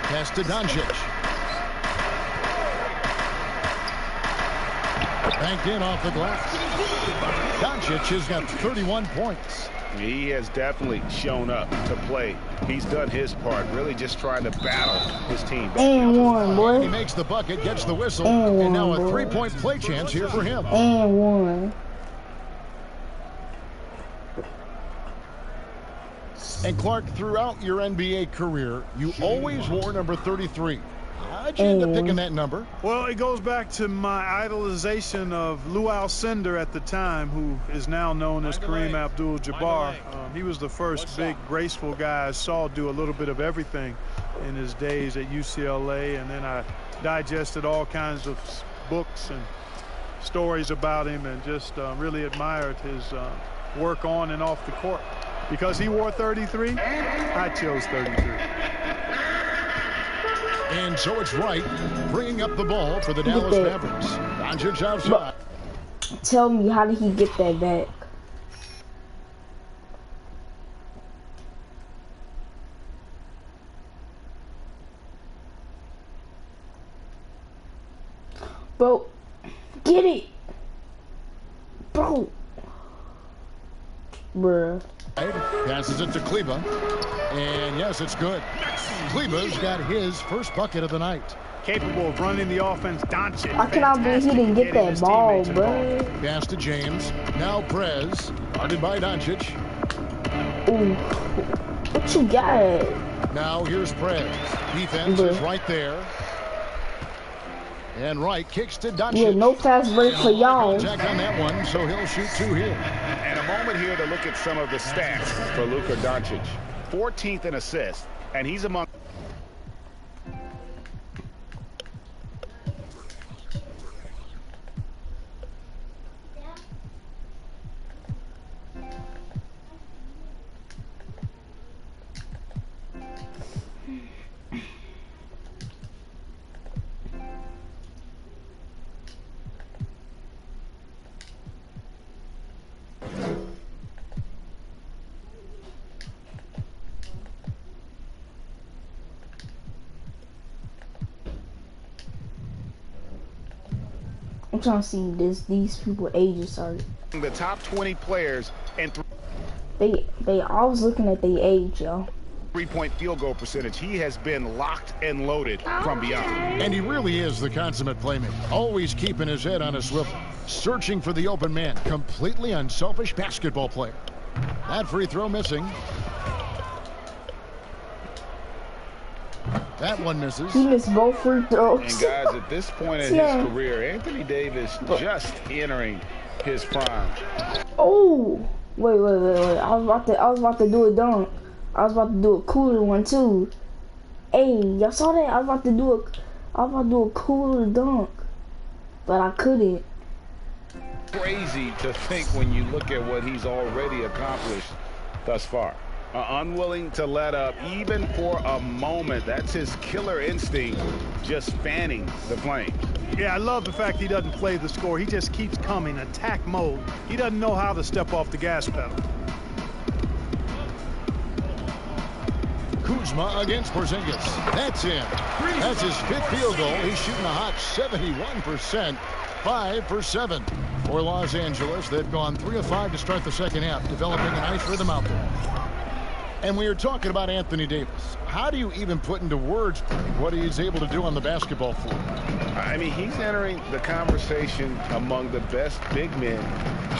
Pass to Doncic. Banked in off the glass. Doncic has got 31 points. He has definitely shown up to play. He's done his part, really just trying to battle his team. And one, boy. He makes the bucket, gets the whistle, and now a three-point play chance here for him. And one. And Clark, throughout your NBA career, you always wore number 33. How'd you end up picking that number? Well, it goes back to my idolization of Lou Alcindor at the time, who is now known as Kareem Abdul-Jabbar. He was the first big, graceful guy I saw do a little bit of everything in his days at UCLA, and then I digested all kinds of books and stories about him and just really admired his work on and off the court. Because he wore 33, I chose 33. And so it's Wright bringing up the ball for the Dallas Mavericks. Doncic outside. Tell me, how did he get that back? Bro, get it. Bro. Bruh. Passes it to Kleber. And yes, it's good. Kleber's got his first bucket of the night. Capable of running the offense, Doncic. I cannot believe he didn't get that ball, bro. Pass to James. Now Prez. Guarded by Doncic. Ooh. What you got? Now here's Prez. Defense is right there. And Wright kicks to Doncic. Yeah, no fast break for y'all. Contact on that one, so he'll shoot two here. And a moment here to look at some of the stats for Luka Doncic. 14th in assists, and he's among... I'm trying to see these people ages are. The top 20 players and They always looking at their age, y'all. Three-point field goal percentage. He has been locked and loaded from beyond. And he really is the consummate playmaker. Always keeping his head on a swivel. Searching for the open man. Completely unselfish basketball player. That free throw missing. That one misses. He missed both free throws. And guys, at this point in his career, Anthony Davis just entering his prime. Oh, wait. I was about to do a dunk. I was about to do a cooler one too. Hey, y'all saw that? I was about to do a cooler dunk. but I couldn't. Crazy to think when you look at what he's already accomplished thus far. Unwilling to let up even for a moment. That's his killer instinct, just fanning the flames. Yeah, I love the fact he doesn't play the score. He just keeps coming, attack mode. He doesn't know how to step off the gas pedal. Kuzma against Porzingis. That's in. That's his 5th field goal. He's shooting a hot 71%. 5 for 7 for Los Angeles. They've gone 3 of 5 to start the second half, developing a nice rhythm out there. And we were talking about Anthony Davis. How do you even put into words what he's able to do on the basketball floor? I mean, he's entering the conversation among the best big men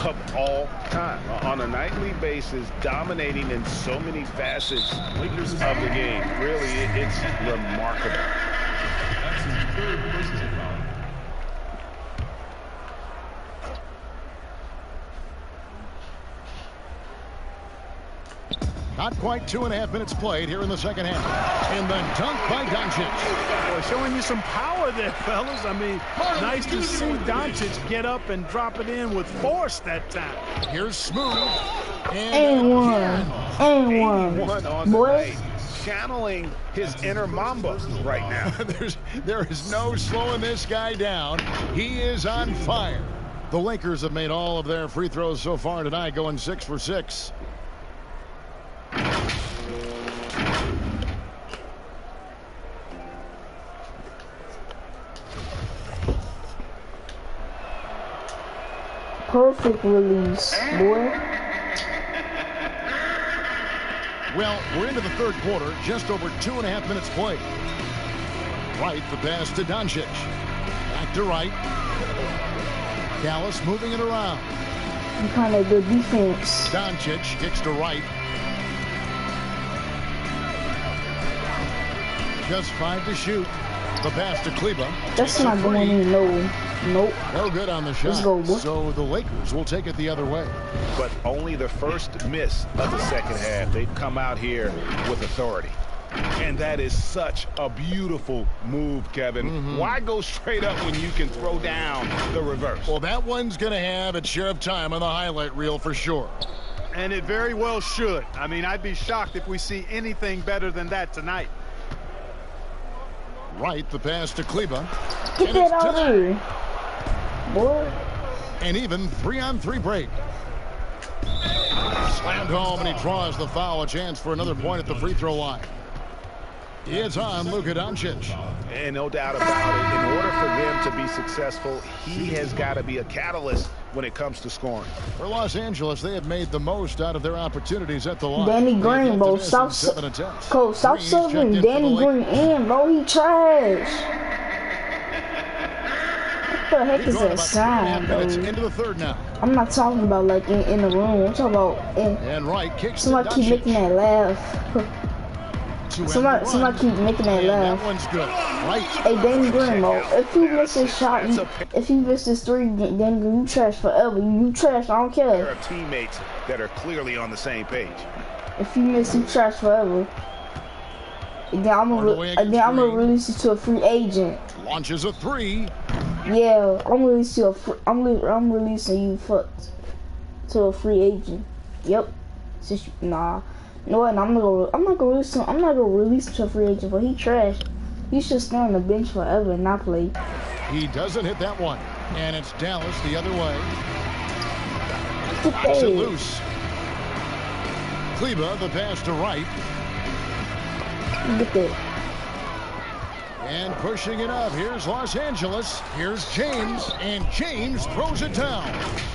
of all time. On a nightly basis, dominating in so many facets of the game. Really, it's remarkable. That's his 3rd position foul. Not quite 2.5 minutes played here in the second half. And the dunk by Doncic. Boy, showing you some power there, fellas. I mean, nice to see Doncic get up and drop it in with force that time. Here's Smooth. And one. On the night. Channeling his inner Mamba right now. There is no slowing this guy down. He is on fire. The Lakers have made all of their free throws so far tonight, going 6 for 6. Perfect release, boy. Well, we're into the 3rd quarter, just over 2.5 minutes played. Wright, the pass to Doncic. Back to Wright. Dallas moving it around. Kind of good defense. Doncic kicks to Wright. Just 5 to shoot. The pass to Kleber. That's not going in. Nope. No good on the shot. Let's go, boy. So the Lakers will take it the other way. But only the first miss of the second half. They've come out here with authority. And that is such a beautiful move, Kevin. Why go straight up when you can throw down the reverse? Well, that one's going to have its share of time on the highlight reel for sure. And it very well should. I mean, I'd be shocked if we see anything better than that tonight. Wright, the pass to Kleber. Get that out there, boy. And even 3-on-3 break. Slammed home, and he draws the foul. A chance for another point at the free throw line. It's on Luka Doncic. And no doubt about it, in order for them to be successful, he has got to be a catalyst when it comes to scoring. For Los Angeles, they have made the most out of their opportunities at the line. Danny Green, bro. Stop serving Danny Green in, bro. He trash. What the heck is that sound, bro? Into the 3rd now. I'm not talking about like in the room. I'm talking about and Wright kicks. Somebody keep making that laugh. Somebody keep making that laugh. That one's good. Right. Hey, Danny Green, bro. If he misses his shot, if he misses 3, Danny Green, you trash forever. You trash. I don't care. There are teammates that are clearly on the same page. If you miss, you trash forever. And then I'm gonna release you to a free agent. Launches a 3. Yeah, I'm releasing you to a free agent. Yep. Nah. No, and I'm not gonna release him to a free agent, but he trash. He should stay on the bench forever and not play. He doesn't hit that one, and it's Dallas the other way. Knocks it loose. Kleber, the pass to Wright. Get that. And pushing it up. Here's Los Angeles. Here's James, and James throws it down.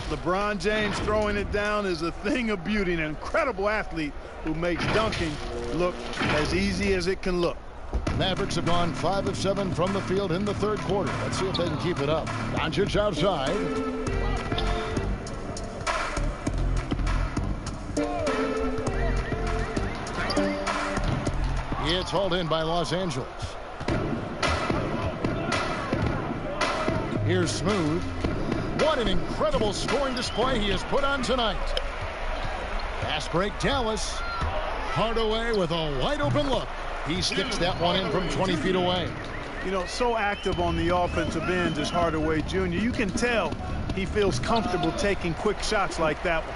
LeBron James throwing it down is a thing of beauty. An incredible athlete who makes dunking look as easy as it can look. Mavericks have gone 5 of 7 from the field in the 3rd quarter. Let's see if they can keep it up. Doncic outside. It's hauled in by Los Angeles. Here's Smooth. What an incredible scoring display he has put on tonight. Fast break, Dallas. Hardaway with a wide open look. He sticks that one in from 20 feet away. You know, so active on the offensive end is Hardaway Jr. You can tell he feels comfortable taking quick shots like that one.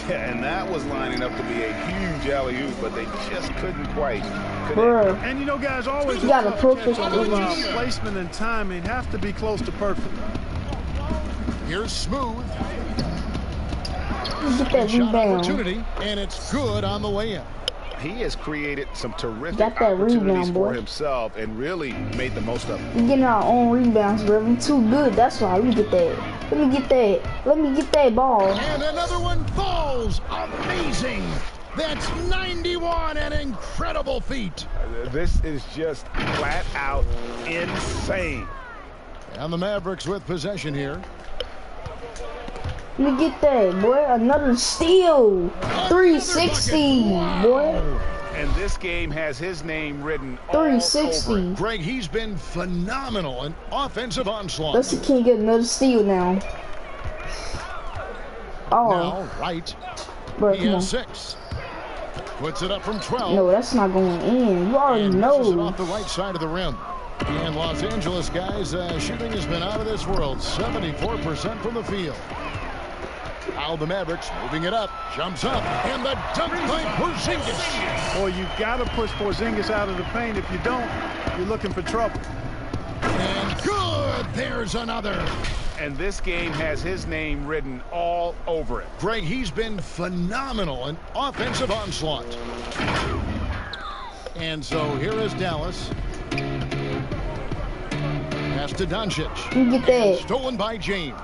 Yeah, and that was lining up to be a huge alley-oop, but they just couldn't quite connect. Bro. And you know, guys, always You got a perfect placement and timing have to be close to perfect. Here's Smooth. Get that Shot rebound. opportunity, and it's good on the way in. He has created some terrific Got that opportunities rebound, for boy. himself and really made the most of it. We getting our own rebounds, bro. We too good. That's why. Let me get that. Let me get that. Let me get that ball. And another one falls. Amazing. That's 91, an incredible feat. This is just flat out insane. And the Mavericks with possession here. Let me get that, boy. Another steal. 360, boy. And this game has his name written all 360. over it. Greg, he's been phenomenal in offensive onslaught. Let's see, can get another steal now. Oh, Now, right. bro, He come on. has 6. Puts it up from 12. No, that's not going in. You already And misses it know. off the right side of the rim. And Los Angeles, guys, shooting has been out of this world. 74% from the field. Now the Mavericks moving it up. Jumps up. And the dunk by Porzingis. Boy, you've got to push Porzingis out of the paint. If you don't, you're looking for trouble. And good. There's another. And this game has his name written all over it. Greg, he's been phenomenal in offensive onslaught. And so here is Dallas. Pass to Doncic. You get that. Stolen by James.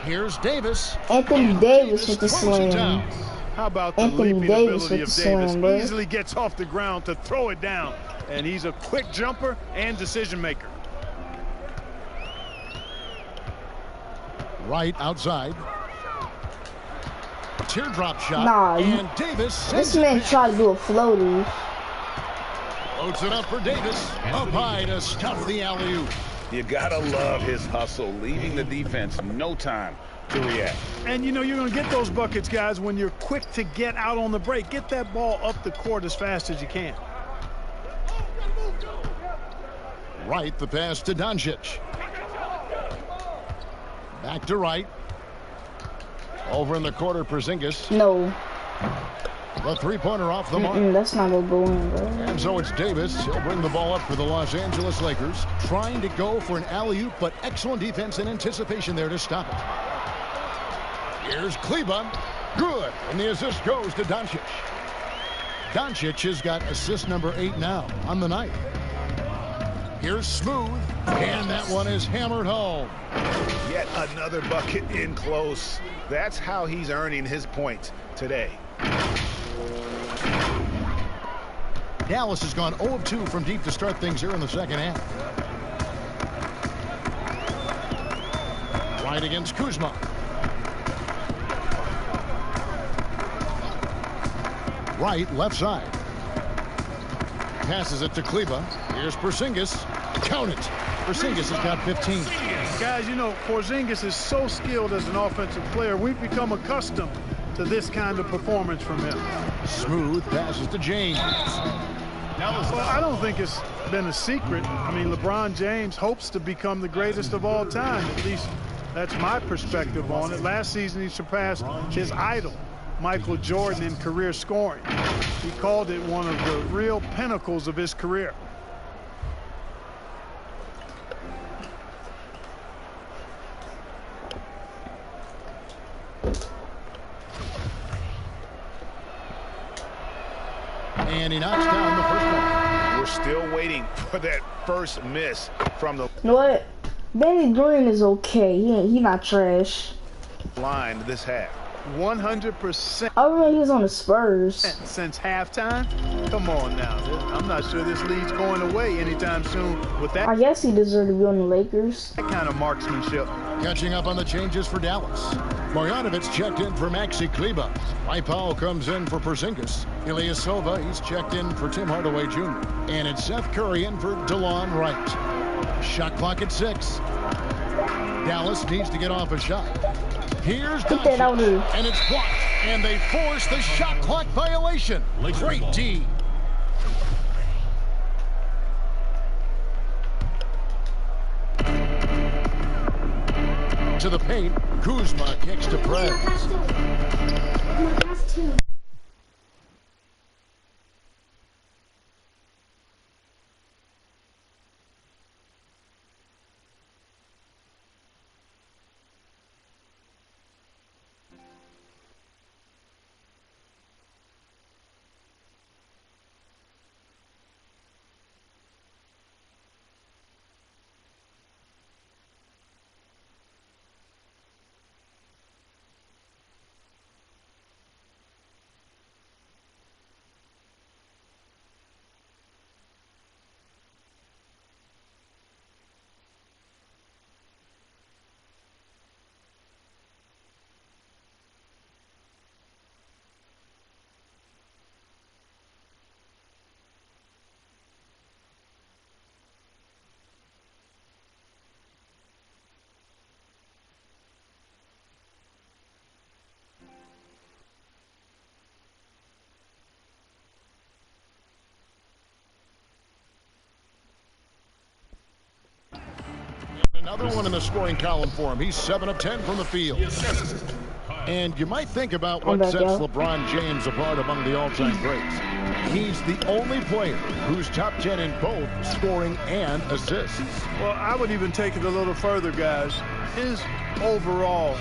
Here's Davis. Anthony Davis with the Close it down. slam. How about the Anthony leaping Davis ability with of the Davis? slam, bro. Easily gets off the ground to throw it down. And he's a quick jumper and decision maker. Right outside. Teardrop shot. Nah, and Davis This sends it man back. tried to do a floaty. Floats it up for Davis. Up high to stuff the alley-oop. You gotta love his hustle, leaving the defense no time to react. And you know you're going to get those buckets, guys, when you're quick to get out on the break. Get that ball up the court as fast as you can. Right, the pass to Doncic. Back to right. Over in the quarter, Porzingis. No. The three-pointer off the mark. That's not going to go in, bro. And so it's Davis. He'll bring the ball up for the Los Angeles Lakers. Trying to go for an alley-oop, but excellent defense and anticipation there to stop it. Here's Kleber. Good. And the assist goes to Doncic. Doncic has got assist number 8 now on the night. Here's Smooth. And that one is hammered home. Yet another bucket in close. That's how he's earning his points today. Dallas has gone 0 of 2 from deep to start things here in the second half. Right against Kuzma. Right, left side. Passes it to Kleber. Here's Porzingis. Count it. Porzingis has got 15. Guys, you know, Porzingis is so skilled as an offensive player. We've become accustomed to this kind of performance from him. Smooth passes to James. Well, I don't think it's been a secret. I mean, LeBron James hopes to become the greatest of all time. At least that's my perspective on it. Last season, he surpassed his idol, Michael Jordan, in career scoring. He called it one of the real pinnacles of his career. And he knocks down the first one. We're still waiting for that first miss from the You know what? Danny Green is okay. He not trash. line this half. 100% I remember he was on the Spurs. since halftime. Come on now. I'm not sure this lead's going away anytime soon with that I guess he deserved to be on the Lakers. kind of marksmanship. Catching up on the changes for Dallas. Marjanovic checked in for Maxi Kleber. Mike Powell comes in for Porzingis. Ilyasova, he's checked in for Tim Hardaway Jr. And it's Seth Curry in for DeLon Wright. Shot clock at 6. Dallas needs to get off a shot. Here's that out Doncic, here. and it's blocked. And they force the shot clock violation. Great D. into the paint. Kuzma kicks to Prez. Another one in the scoring column for him. He's 7 of 10 from the field. And you might think about what sets LeBron James apart among the all-time greats. He's the only player who's top 10 in both scoring and assists. Well, I would even take it a little further, guys. His overall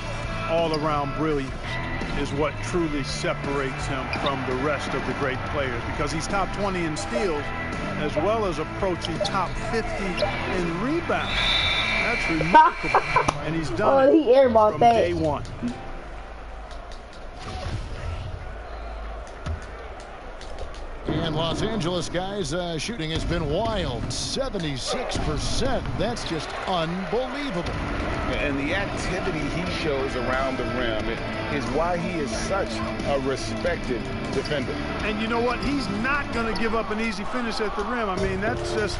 all-around brilliance is what truly separates him from the rest of the great players, because he's top 20 in steals as well as approaching top 50 in rebounds. That's remarkable. And he's done it from day one. And Los Angeles, guys, shooting has been wild. 76%. That's just unbelievable. And the activity he shows around the rim is why he is such a respected defender. And you know what? He's not going to give up an easy finish at the rim. I mean, that's just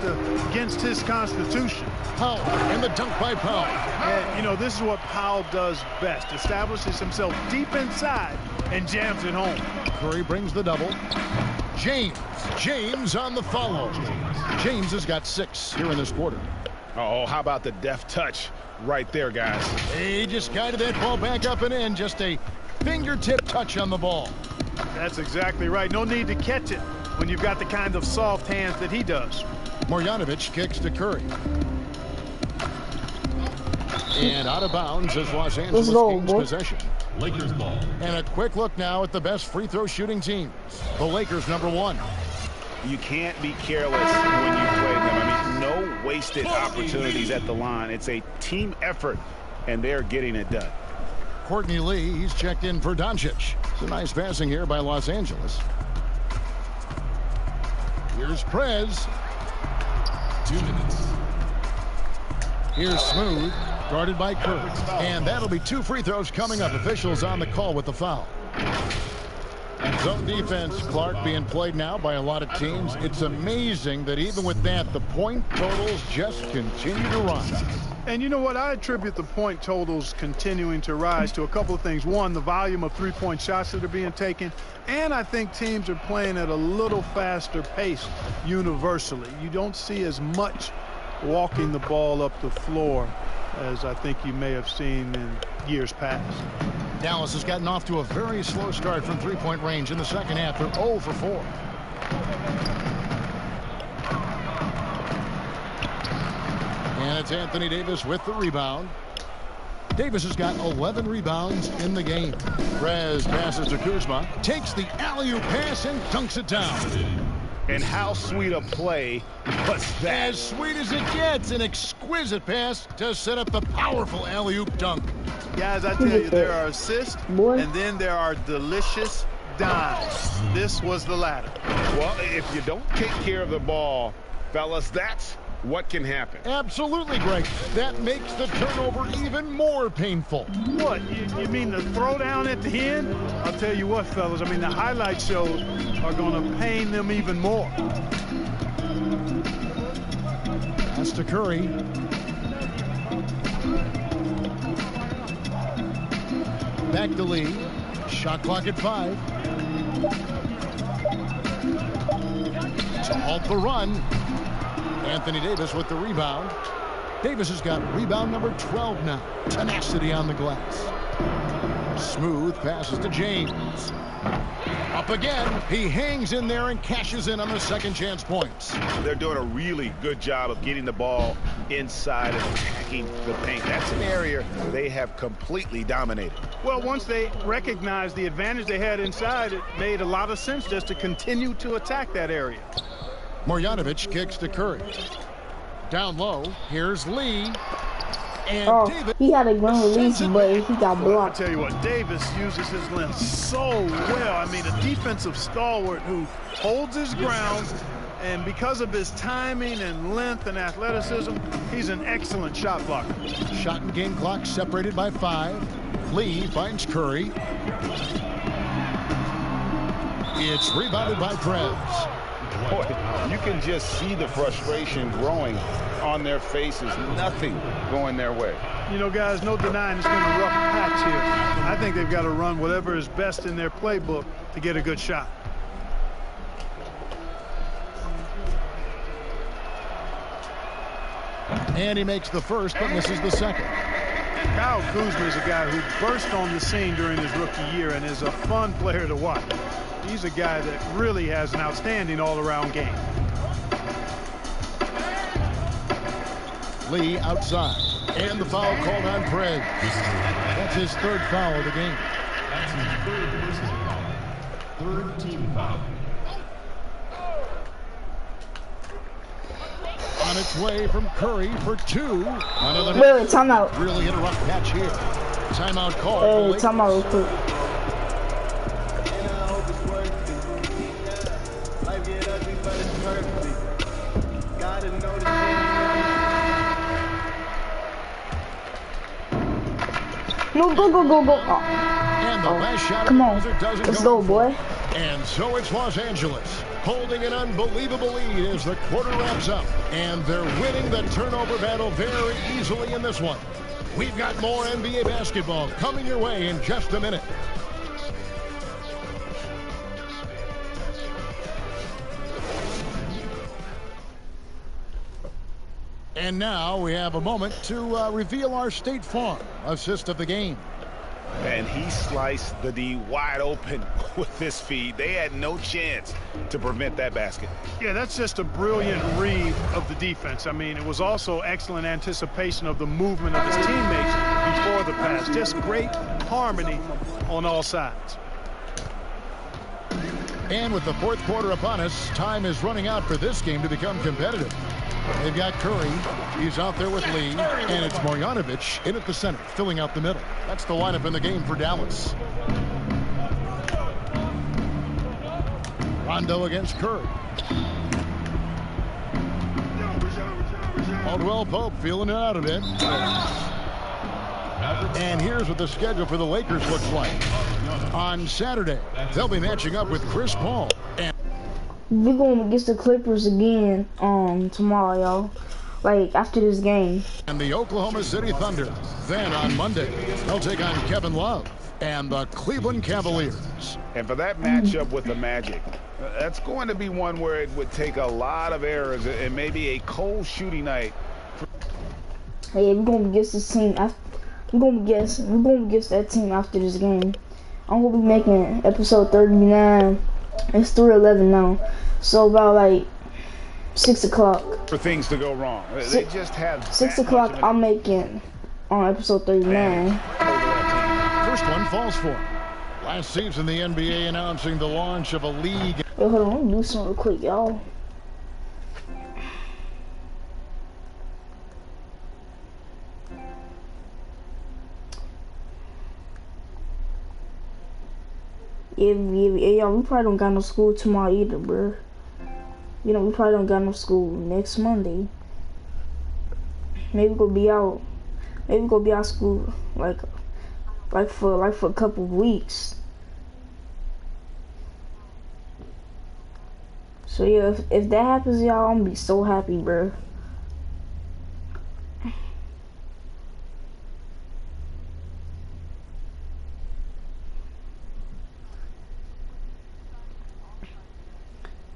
against his constitution. Powell, and the dunk by Powell. And, you know, this is what Powell does best. Establishes himself deep inside and jams it home. Curry brings the double. James on the follow. James has got 6 here in this quarter. Oh, how about the deft touch right there, guys? He just guided that ball back up and in. Just a fingertip touch on the ball. That's exactly right. No need to catch it when you've got the kind of soft hands that he does. Marjanovic kicks to Curry. And out of bounds as Los Angeles gains possession. Lakers ball. And a quick look now at the best free throw shooting teams. The Lakers, number 1. You can't be careless when you play them. I mean, no wasted opportunities at the line. It's a team effort, and they're getting it done. Courtney Lee, he's checked in for Doncic. It's a nice passing here by Los Angeles. Here's Prez. 2 minutes. Here's Smooth, guarded by Curry. And that'll be 2 free throws coming up. Officials on the call with the foul. And zone defense, Clark, being played now by a lot of teams. It's amazing that even with that, the point totals just continue to rise. And you know what? I attribute the point totals continuing to rise to a couple of things. One, the volume of three-point shots that are being taken. And I think teams are playing at a little faster pace universally. You don't see as much walking the ball up the floor as I think you may have seen in years past. Dallas has gotten off to a very slow start from three-point range in the second half. They're 0 for 4. And it's Anthony Davis with the rebound. Davis has got 11 rebounds in the game. Prez passes to Kuzma, takes the alley-oop pass and dunks it down. And how sweet a play was that? As sweet as it gets, an exquisite pass to set up the powerful alley-oop dunk. Guys, I tell you, there are assists, and then there are delicious dimes. This was the latter. Well, if you don't take care of the ball, fellas, that's what can happen. Absolutely, Greg. That makes the turnover even more painful. What, you mean the throwdown at the end? I'll tell you what, fellas, I mean, the highlight shows are going to pain them even more. Pass to Curry. Back to Lee. Shot clock at 5. To halt the run. Anthony Davis with the rebound. Davis has got rebound number 12 now. Tenacity on the glass. Smooth passes to James. Up again. He hangs in there and cashes in on the second chance points. They're doing a really good job of getting the ball inside and attacking the paint. That's an area they have completely dominated. Well, once they recognized the advantage they had inside, it made a lot of sense just to continue to attack that area. Marjanovic kicks to Curry. Down low, here's Lee. And Davis, he had a ground release, but he got blocked. I'll tell you what, Davis uses his length so well. I mean, a defensive stalwart who holds his ground, and because of his timing and length and athleticism, he's an excellent shot blocker. Shot and game clock separated by 5. Lee finds Curry. It's rebounded by Krebs. Boy, you can just see the frustration growing on their faces. Nothing going their way. You know, guys, no denying it's been a rough patch here. I think they've got to run whatever is best in their playbook to get a good shot. And he makes the first, but misses the second. Kyle Kuzma is a guy who burst on the scene during his rookie year and is a fun player to watch. He's a guy that really has an outstanding all-around game. Lee outside. And the foul called on Craig. That's his third foul of the game. That's his third team foul. On its way from Curry for 2. Wait, timeout. Really hit a rough patch here. Timeout call. Hey, timeout real quick. No, go. And the last shot come on. Let's go, boy. And so it's Los Angeles holding an unbelievable lead as the quarter wraps up. And they're winning the turnover battle very easily in this one. We've got more NBA basketball coming your way in just a minute. And now we have a moment to reveal our State Farm assist of the game. And he sliced the D wide open with this feed. They had no chance to prevent that basket. Yeah, that's just a brilliant read of the defense. I mean, it was also excellent anticipation of the movement of his teammates before the pass. Just great harmony on all sides. And with the fourth quarter upon us, time is running out for this game to become competitive. They've got Curry. He's out there with Lee. And it's Marjanovic in at the center, filling out the middle. That's the lineup in the game for Dallas. Rondo against Curry. Caldwell Pope feeling it out a bit. And here's what the schedule for the Lakers looks like. On Saturday, they'll be matching up with Chris Paul. And we're going against the Clippers again tomorrow, y'all. Like, after this game. And the Oklahoma City Thunder. Then on Monday, they'll take on Kevin Love and the Cleveland Cavaliers. And for that matchup with the Magic, that's going to be one where it would take a lot of errors and maybe a cold shooting night. Hey, we're going against this team. We're going against that team after this game. I'm going to be making episode 39. It's 3:11 now. So about like 6 o'clock. For things to go wrong. They just have 6 o'clock I'm making on episode 39. First one falls for him. Last season, the NBA announcing the launch of a league. Yo, hold on, let me do something real quick, y'all. Yeah, y'all, we probably don't got no school tomorrow either, bro. You know, we probably don't got no school next Monday. Maybe we'll be out. Maybe we'll be out of school like for a couple of weeks. So yeah, if that happens, y'all, I'm gonna be so happy, bro.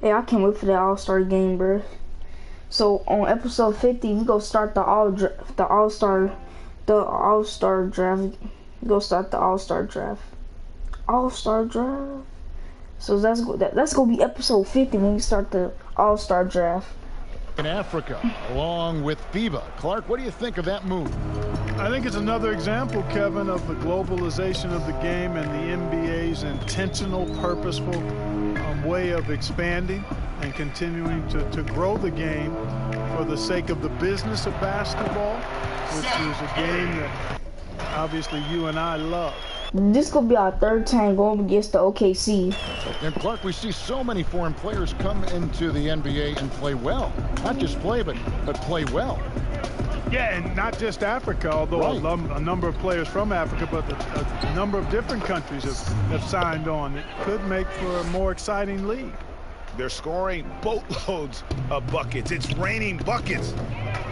Hey, I can't wait for that All-Star game, bro. So on episode 50, we go start the all-star draft. We go start the all-star draft. All-star draft. So that's gonna be episode 50 when we start the all-star draft. In Africa, along with FIBA. Clark, what do you think of that move? I think it's another example, Kevin, of the globalization of the game and the NBA's intentional, purposeful way of expanding and continuing to grow the game for the sake of the business of basketball, which is a game that obviously you and I love. This could be our third time going against the OKC. And Clark, we see so many foreign players come into the NBA and play well. Not just play, but play well. Yeah, and not just Africa, although a number of players from Africa, but a number of different countries have signed on. It could make for a more exciting league. They're scoring boatloads of buckets. It's raining buckets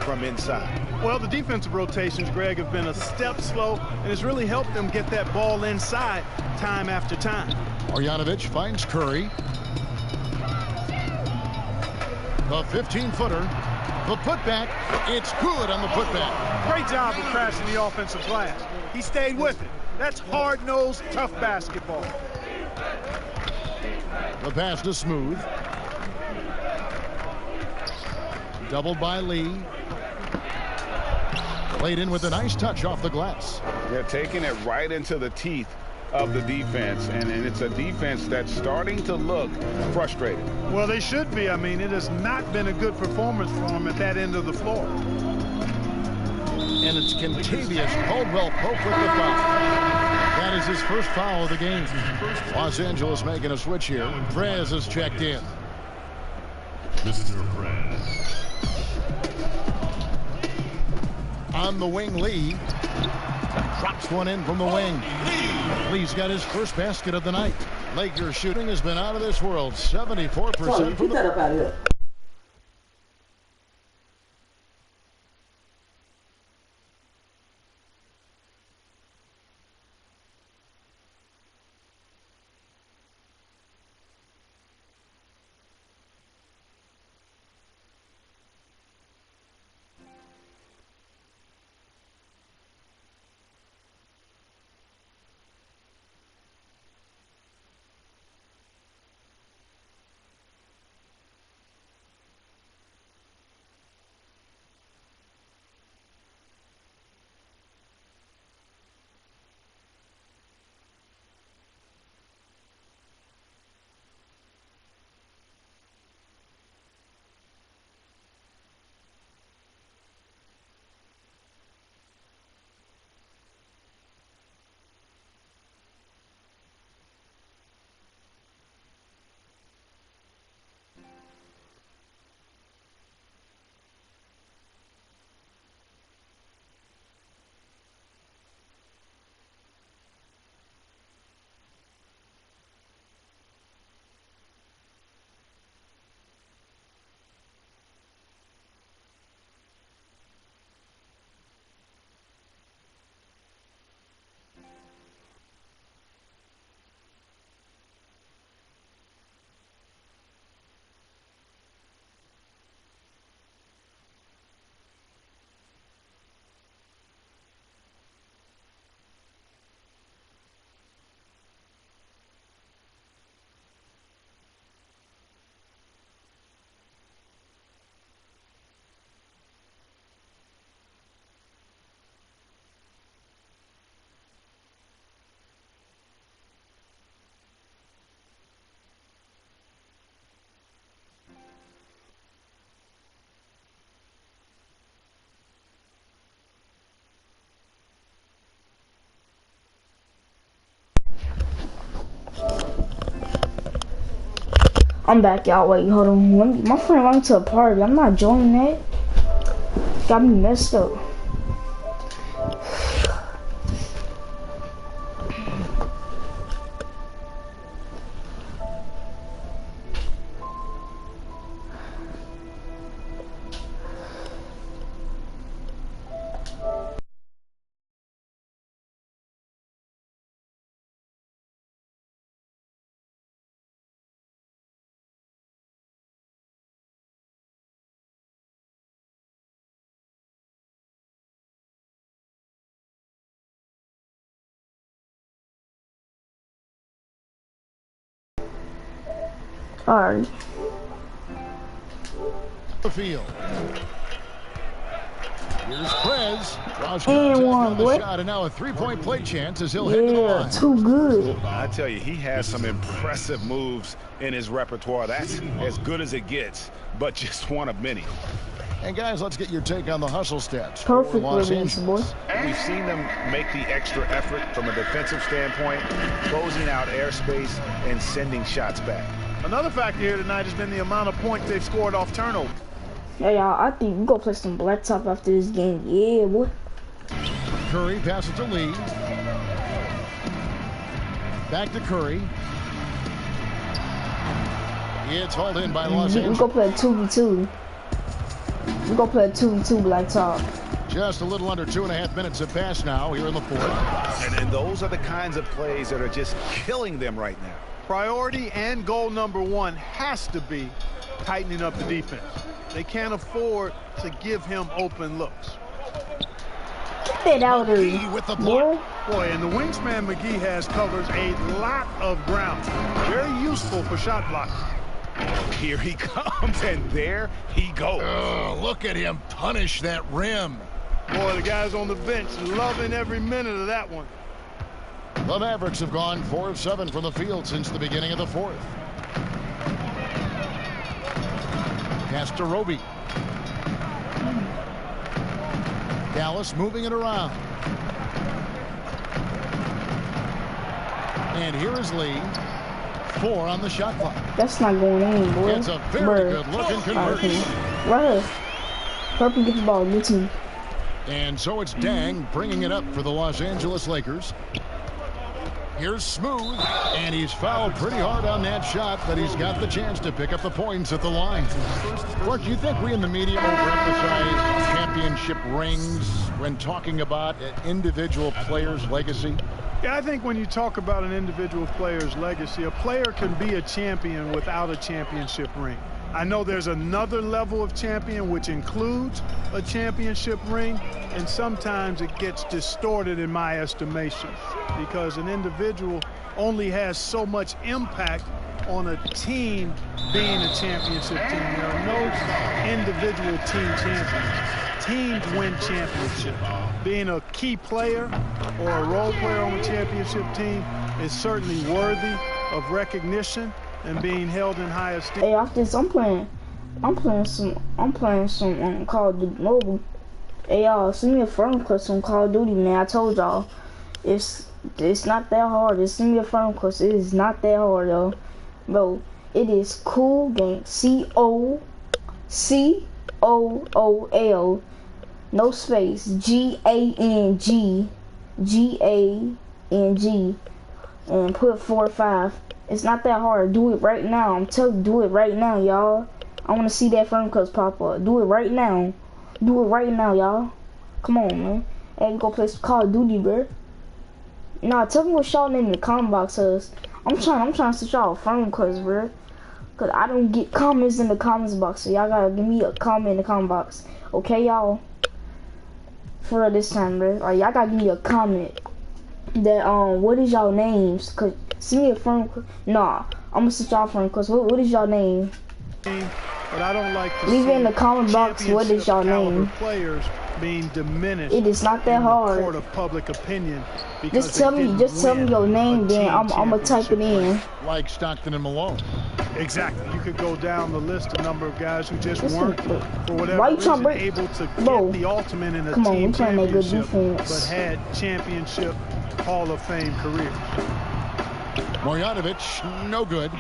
from inside. Well, the defensive rotations, Greg, have been a step slow, and it's really helped them get that ball inside time after time. Marjanovic finds Curry. The 15-footer. The putback. It's good on the putback. Great job of crashing the offensive glass. He stayed with it. That's hard-nosed, tough basketball. The pass to Smooth. Doubled by Lee. Laid in with a nice touch off the glass. They're taking it right into the teeth of the defense, and it's a defense that's starting to look frustrated. Well, they should be. I mean, it has not been a good performance for them at that end of the floor. And it's Kentavious Caldwell-Pope with the foul. That is his first foul of the game. Los Angeles making a switch here. Prez has checked in. Mr. Prez. On the wing, Lee. Drops one in from the wing. Lee's got his first basket of the night. Lakers shooting has been out of this world. 74% from the... I'm back, y'all. Wait, hold on. My friend went to a party. I'm not joining that. Got me messed up. Alright. The field. Here's Prez. And one, boy. Shot, and now a three-point play chance as he'll hit the line. Too good. I tell you, he has some impressive moves in his repertoire. That's as good as it gets, but just one of many. And guys, let's get your take on the hustle stats. Perfect Los release, boy. We've seen them make the extra effort from a defensive standpoint, closing out airspace and sending shots back. Another factor here tonight has been the amount of points they've scored off turnover. Yeah, y'all, I think we gonna play some blacktop after this game. Yeah, boy. Curry passes to Lee. Back to Curry. It's hauled in by Los Angeles. We gonna play a 2v2. We gonna play a 2v2 blacktop. Just a little under 2.5 minutes have passed now here in the fourth. And those are the kinds of plays that are just killing them right now. Priority and goal number one has to be tightening up the defense. They can't afford to give him open looks. Get that out of here. With the block. Boy, and the wingspan McGee has covers a lot of ground. Very useful for shot blocking. Here he comes, and there he goes. Look at him punish that rim. Boy, the guys on the bench loving every minute of that one. The Mavericks have gone 4 of 7 from the field since the beginning of the fourth. Pass to Roby. Dallas moving it around. And here is Lee. 4 on the shot clock. That's not going in, boy. It's a very good looking conversion. Right here. Purple, get the ball. Good team. And so it's Dang bringing it up for the Los Angeles Lakers. Here's Smooth, and he's fouled pretty hard on that shot, but he's got the chance to pick up the points at the line. Clark, do you think we in the media overemphasize championship rings when talking about an individual player's legacy? Yeah, I think when you talk about an individual player's legacy, a player can be a champion without a championship ring. I know there's another level of champion which includes a championship ring, and sometimes it gets distorted in my estimation because an individual only has so much impact on a team being a championship team. There are no individual team champions. Teams win championships. Being a key player or a role player on a championship team is certainly worthy of recognition and being held in high esteem. Hey, after this, I'm playing some Call of Duty Mobile. Hey, y'all, send me a friend request on Call of Duty, man. I told y'all, it's not that hard. Just send me a friend request. It is not that hard, though, bro. It is cool game. COOL, no space. GANG, and put 4-5. It's not that hard. Do it right now. I'm telling you, do it right now, y'all. I want to see that friend request pop up. Do it right now. Do it right now, y'all. Come on, man. Hey, go play some Call of Duty, bro. Nah, tell me what y'all name in the comment box is. I'm trying to set y'all a friend request, bro. Cause I don't get comments in the comments box, so y'all gotta give me a comment in the comment box. Okay, y'all? For real this time, bro. Alright, y'all gotta give me a comment. That, what is y'all names? Cause send me a friend request. Nah, I'm gonna set y'all a friend request. What is y'all name? But I don't like to leave it in the comment box. What is y'all name? Players being diminished. It is not that hard. Court of public opinion. Just tell me your name, then I'm gonna type it in. Like Stockton and Malone. Exactly. You could go down the list, a number of guys who just weren't, for whatever reason, able to get the ultimate in a team championship, but had championship Hall of Fame careers. Marjanovic, no good.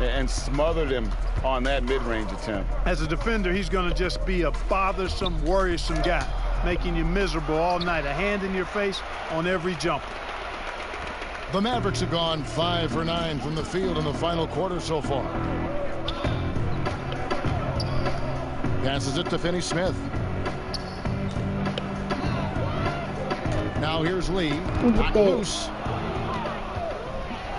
And smothered him on that mid-range attempt. As a defender, he's going to just be a bothersome, worrisome guy, making you miserable all night, a hand in your face on every jumper. The Mavericks have gone 5 for 9 from the field in the final quarter so far. Passes it to Finney-Smith. Now here's Lee. Knocked loose.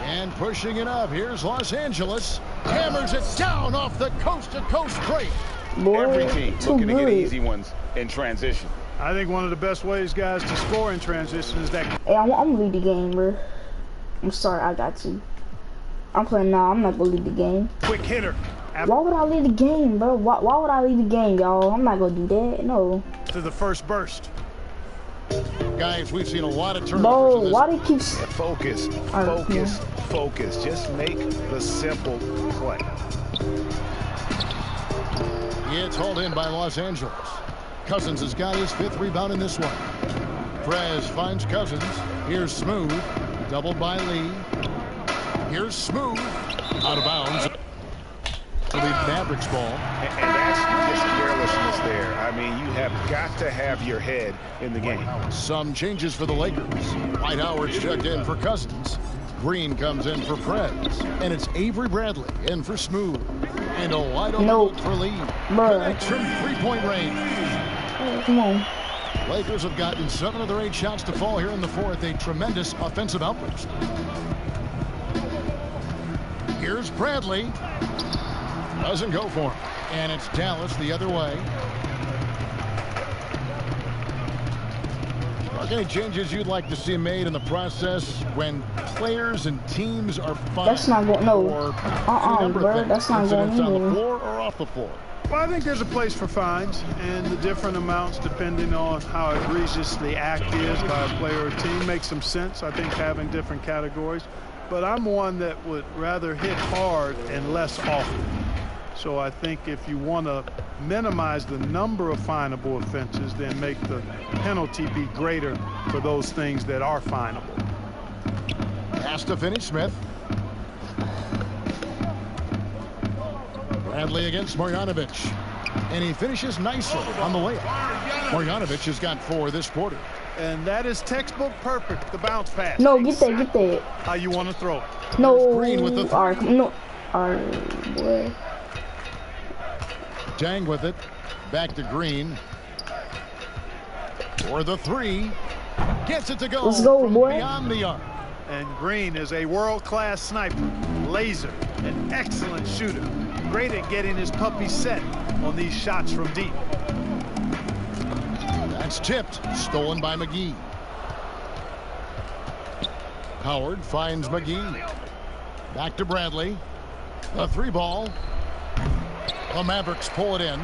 And pushing it up. Here's Los Angeles. Hammers it down off the coast-to-coast break. Every team looking to get easy ones in transition. I think one of the best ways, guys, to score in transition is that. Hey, I'm gonna lead the game, bro. I'm sorry, I got to. I'm playing now. I'm not gonna leave the game. Quick hitter. Why would I leave the game, bro? Why would I leave the game, y'all? I'm not gonna do that. No. To the first burst. Guys, we've seen a lot of turnovers. Bro, why do you keep... Focus, focus, focus. Just make the simple play. It's hauled in by Los Angeles. Cousins has got his 5th rebound in this one. Prez finds Cousins. Here's Smooth. Doubled by Lee. Here's Smooth. Out of bounds. The Mavericks ball. And that's just carelessness there. I mean, you have got to have your head in the game. Some changes for the Lakers. Dwight Howard's checked in for Cousins. Green comes in for Prez. And it's Avery Bradley in for Smooth. And a wide open for Lee. Connects from 3-point range. Come on. Lakers have gotten 7 of their 8 shots to fall here in the 4th. A tremendous offensive outburst. Here's Bradley. Doesn't go for him. And it's Dallas the other way. Are there any changes you'd like to see made in the process when players and teams are fined? That's not going. No. Bro. That's not going on the floor or off the floor? Well, I think there's a place for fines and the different amounts depending on how egregious the act is by a player or team makes some sense. I think having different categories. But I'm one that would rather hit hard and less often. So I think if you want to minimize the number of finable offenses, then make the penalty be greater for those things that are finable. Pass to Finney-Smith. Bradley against Marjanovic. And he finishes nicely on the layup. Marjanovic has got 4 this quarter. And that is textbook perfect, the bounce pass. No, get that. How you want to throw it. No. Green with the boy. Dang with it. Back to Green. For the 3. Gets it to go. Let's go, boy. Beyond the arc. And Green is a world-class sniper. Laser. An excellent shooter. Great at getting his puppy set on these shots from deep. That's tipped. Stolen by McGee. Howard finds McGee. Back to Bradley. A 3 ball. The Mavericks pull it in.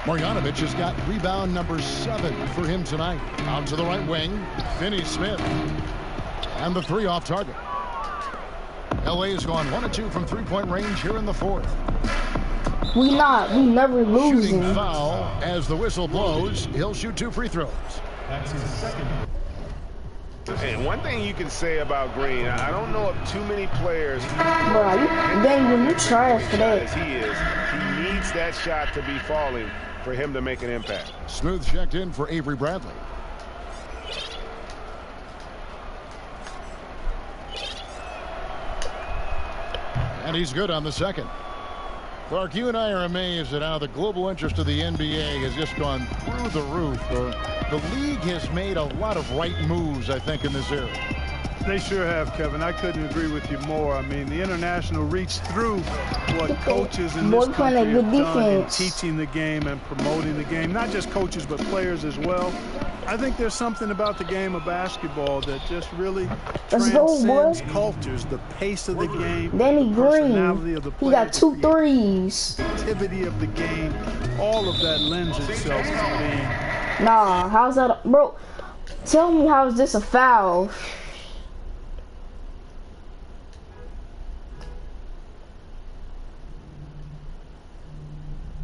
Marjanovic has got rebound number 7 for him tonight. Out to the right wing. Finney-Smith. And the 3 off target. LA has gone 1 of 2 from 3-point range here in the 4th. We never losing. Shooting foul as the whistle blows. He'll shoot 2 free throws. That's his second. And one thing you can say about Green, I don't know if too many players. Bro, when you trash for that. As he is, he needs that shot to be falling for him to make an impact. Smooth checked in for Avery Bradley. And he's good on the second. Clark, you and I are amazed at how the global interest of the NBA has just gone through the roof. The league has made a lot of right moves, I think, in this area. They sure have, Kevin. I couldn't agree with you more. I mean, the international reached through what coaches in this country have done in teaching the game and promoting the game. Not just coaches, but players as well. I think there's something about the game of basketball that just really transcends cultures. The pace of the game, Danny the Green, personality of the player, he got 2 threes. the activity of the game. All of that lends itself to being. Nah, how's that, bro? Tell me, how is this a foul?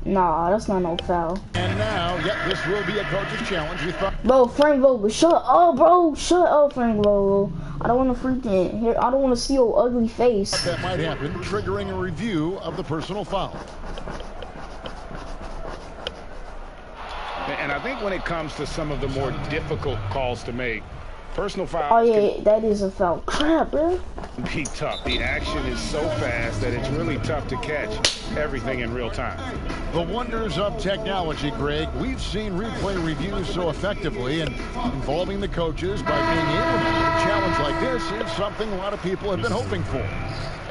Nah, that's not no foul. And now, this will be a coach's challenge. Bro, Frank Vogel, shut up, bro. Shut up, Frank Vogel. I don't want to freaking hear. I don't want to see your ugly face. That might happen, triggering a review of the personal foul. And I think when it comes to some of the more difficult calls to make, personal fouls. Oh yeah, that is a foul. Crap, bro. Be tough. The action is so fast that it's really tough to catch everything in real time. The wonders of technology, Greg. We've seen replay reviews so effectively, and involving the coaches by being able to do a challenge like this is something a lot of people have been hoping for.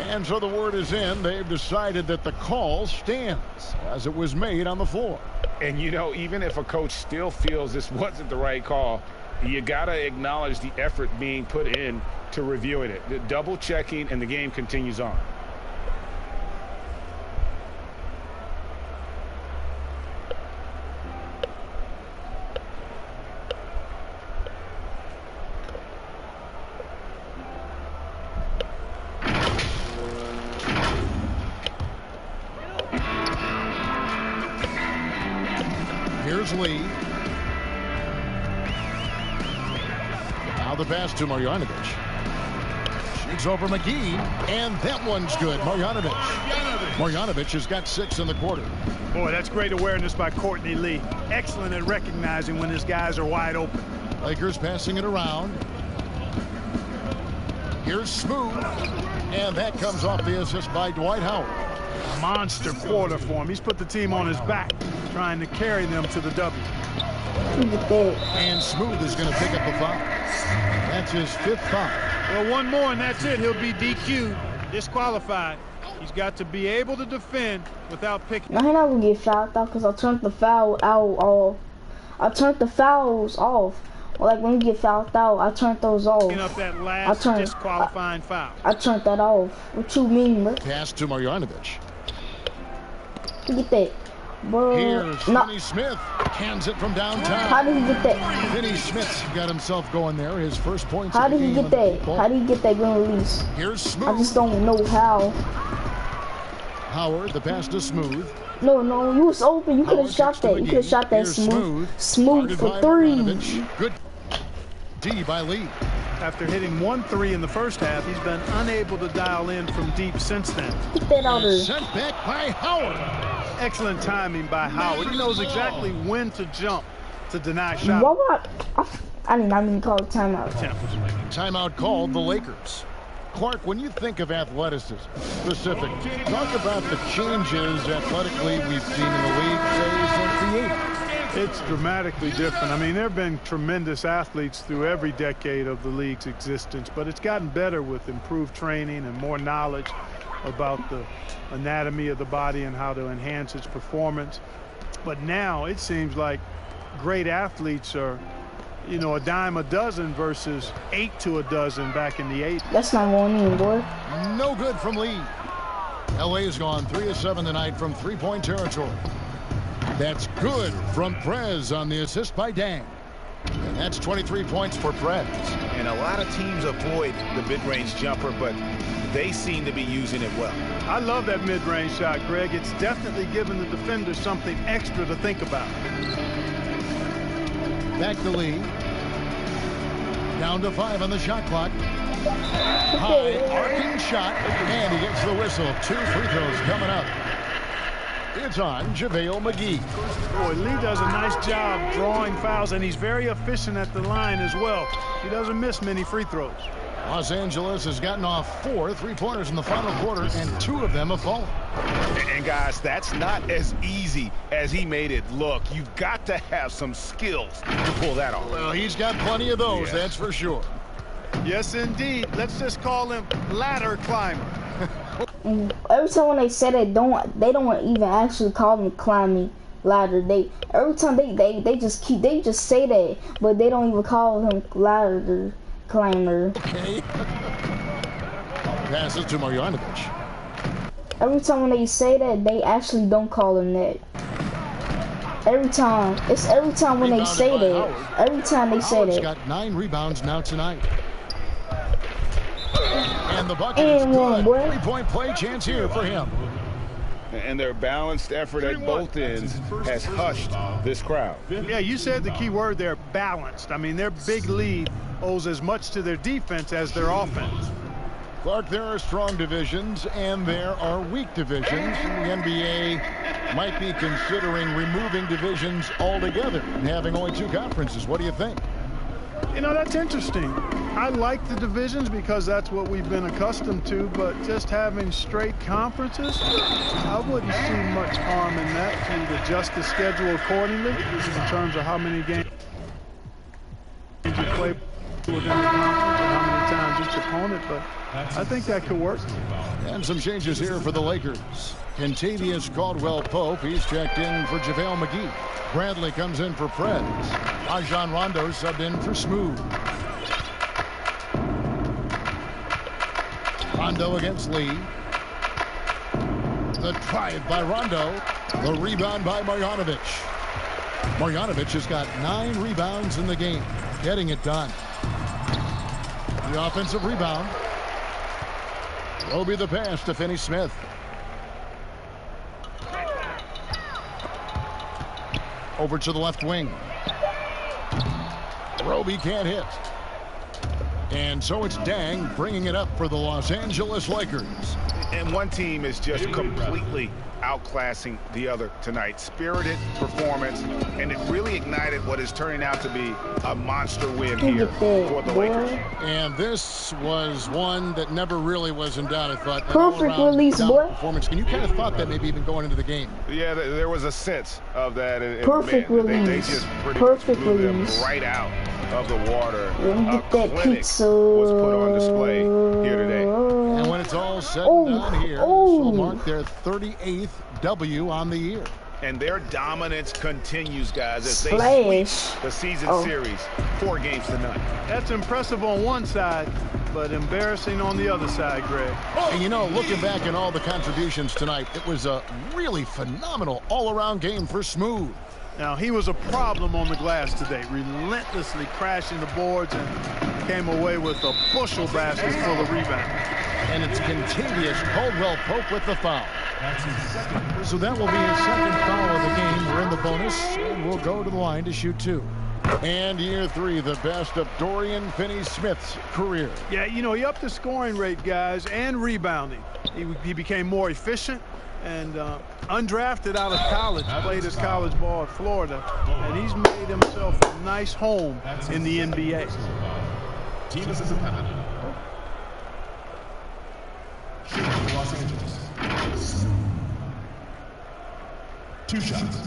And so the word is in. They've decided that the call stands as it was made on the floor. And, you know, even if a coach still feels this wasn't the right call, You got to acknowledge the effort being put in to reviewing it. The double checking, and the game continues on. Here's Lee. Now the pass to Marjanovic. Shoots over McGee, and that one's good. Marjanovic has got 6 in the quarter. Boy, that's great awareness by Courtney Lee. Excellent at recognizing when his guys are wide open. Lakers passing it around. Here's Smooth, and that comes off the assist by Dwight Howard. Monster quarter for him. He's put the team on his back, trying to carry them to the W. And Smooth is going to pick up a foul. That's his 5th foul. Well, one more and that's it. He'll be DQ'd, disqualified. He's got to be able to defend without picking. No, he's not going to get fouled out because I turned the foul out. I turned the fouls off. Like when you get fouled out, I turned those off. Up that last disqualifying foul. I turned that off. What you mean, bro? Pass to Marjanovic. Get that. Bro. Here's Finney Smith. Hands it from downtown. How did he get that? Finney Smith's got himself going there. His first points. How did he get that? How did he get that gun release? Here's Smooth. I just don't know how. Howard, the pass to Smooth. No, you was open. You could have shot that. You could have shot that smooth for 3. Good D by Lee. After hitting 1 3 in the first half, he's been unable to dial in from deep since then. Get that out there. Sent back by Howard. Excellent timing by Howard. He knows exactly when to jump to deny shot. I did not mean to call it timeout. Timeout called the Lakers. Clark, when you think of athleticism specific, talk about the changes athletically we've seen in the league, say, since the 80s. It's dramatically different. I mean, there have been tremendous athletes through every decade of the league's existence, but it's gotten better with improved training and more knowledge about the anatomy of the body and how to enhance its performance. But now it seems like great athletes are, you know, a dime a dozen versus 8 to a dozen back in the 80s. That's not going in, boy. No good from Lee. LA's gone 3 of 7 tonight from 3-point territory. That's good from Prez on the assist by Dan. And that's 23 points for Prez. And a lot of teams avoid the mid-range jumper, but they seem to be using it well. I love that mid-range shot, Greg. It's definitely given the defender something extra to think about. Back to Lee. Down to 5 on the shot clock. High arcing shot, and he gets the whistle. 2 free throws coming up. It's on JaVale McGee. Boy, Lee does a nice job drawing fouls, and he's very efficient at the line as well. He doesn't miss many free throws. Los Angeles has gotten off 4 3-pointers in the final quarter, and 2 of them have fallen. And guys, that's not as easy as he made it look. You've got to have some skills to pull that off. Well, he's got plenty of those, that's for sure. Yes, indeed. Let's just call him ladder climber. Every time when they say that, they don't even actually call them climbing ladder. Every time they just say that, but they don't even call him ladder climber. Okay. Passes to Marjanovic. Every time when they say that, they actually don't call him that. Every time when they say that. Every time they say that. Howard's got 9 rebounds now tonight. And the bucket is good. 3-point play chance here for him. And their balanced effort at both ends has hushed this crowd. Yeah, you said the key word there, balanced. I mean, their big lead owes as much to their defense as their offense. Clark, there are strong divisions and there are weak divisions. The NBA might be considering removing divisions altogether and having only 2 conferences. What do you think? You know, that's interesting. I like the divisions because that's what we've been accustomed to, but just having straight conferences, I wouldn't see much harm in that. To adjust the schedule accordingly in terms of how many games you play within the conference and how many times each opponent, but I think that could work. And some changes here for the Lakers. Kentavious Caldwell-Pope, he's checked in for JaVale McGee. Bradley comes in for Prez. Rajon Rondo subbed in for Smooth. Rondo against Lee. The drive by Rondo. The rebound by Marjanovic. Marjanovic has got 9 rebounds in the game. Getting it done. The offensive rebound. Roby the pass to Finney-Smith. Over to the left wing. Roby can't hit. And so it's Dang bringing it up for the Los Angeles Lakers. And one team is just completely outclassing the other tonight. Spirited performance, and it really ignited what is turning out to be a monster win here for the Lakers. And this was one that never really was in doubt, I thought. Perfect release, boy. Performance. And you kind of thought that maybe even going into the game. Yeah, there was a sense of that. And perfect release. They just pretty perfect much blew release. them right out of the water. Get that pizza. Was put on display here today. And when it's all said and done here, this will mark their 38th W on the year. And their dominance continues, guys, as they sweep the season series 4 games to none. That's impressive on one side, but embarrassing on the other side, Greg. And you know, looking back at all the contributions tonight, it was a really phenomenal all-around game for Smooth. Now, he was a problem on the glass today, relentlessly crashing the boards and came away with a bushel basket full of rebounds. And it's Kentavious Caldwell-Pope with the foul. So that will be his second foul of the game. We're in the bonus, and we'll go to the line to shoot 2. And year 3, the best of Dorian Finney-Smith's career. Yeah, you know, he upped the scoring rate, guys, and rebounding. He became more efficient and undrafted out of college, played his college ball at Florida, and he's made himself a nice home in the NBA. Team is in penalty. Shooting Los Angeles. 2 shots.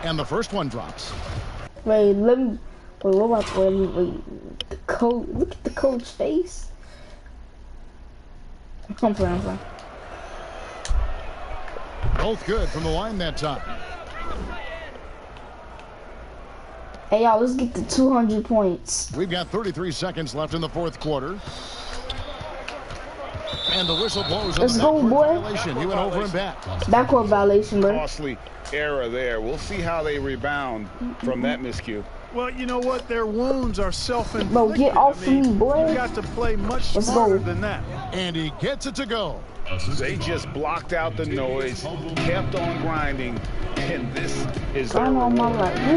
And the first one drops. Wait, let me. Wait. The coach. Look at the coach's face. I'm playing. Both good from the line that time. Hey, y'all, let's get to 200 points. We've got 33 seconds left in the 4th quarter. And the whistle blows. Let's go, boy. Violation. He went over and back. Backcourt violation, bro. Costly error there. We'll see how they rebound from that miscue. Well, you know what? Their wounds are self-inflicted. Bro, get off me, boy. You got to play much smarter than that. And he gets it to go. They just blocked out the noise, kept on grinding, and this is their reward.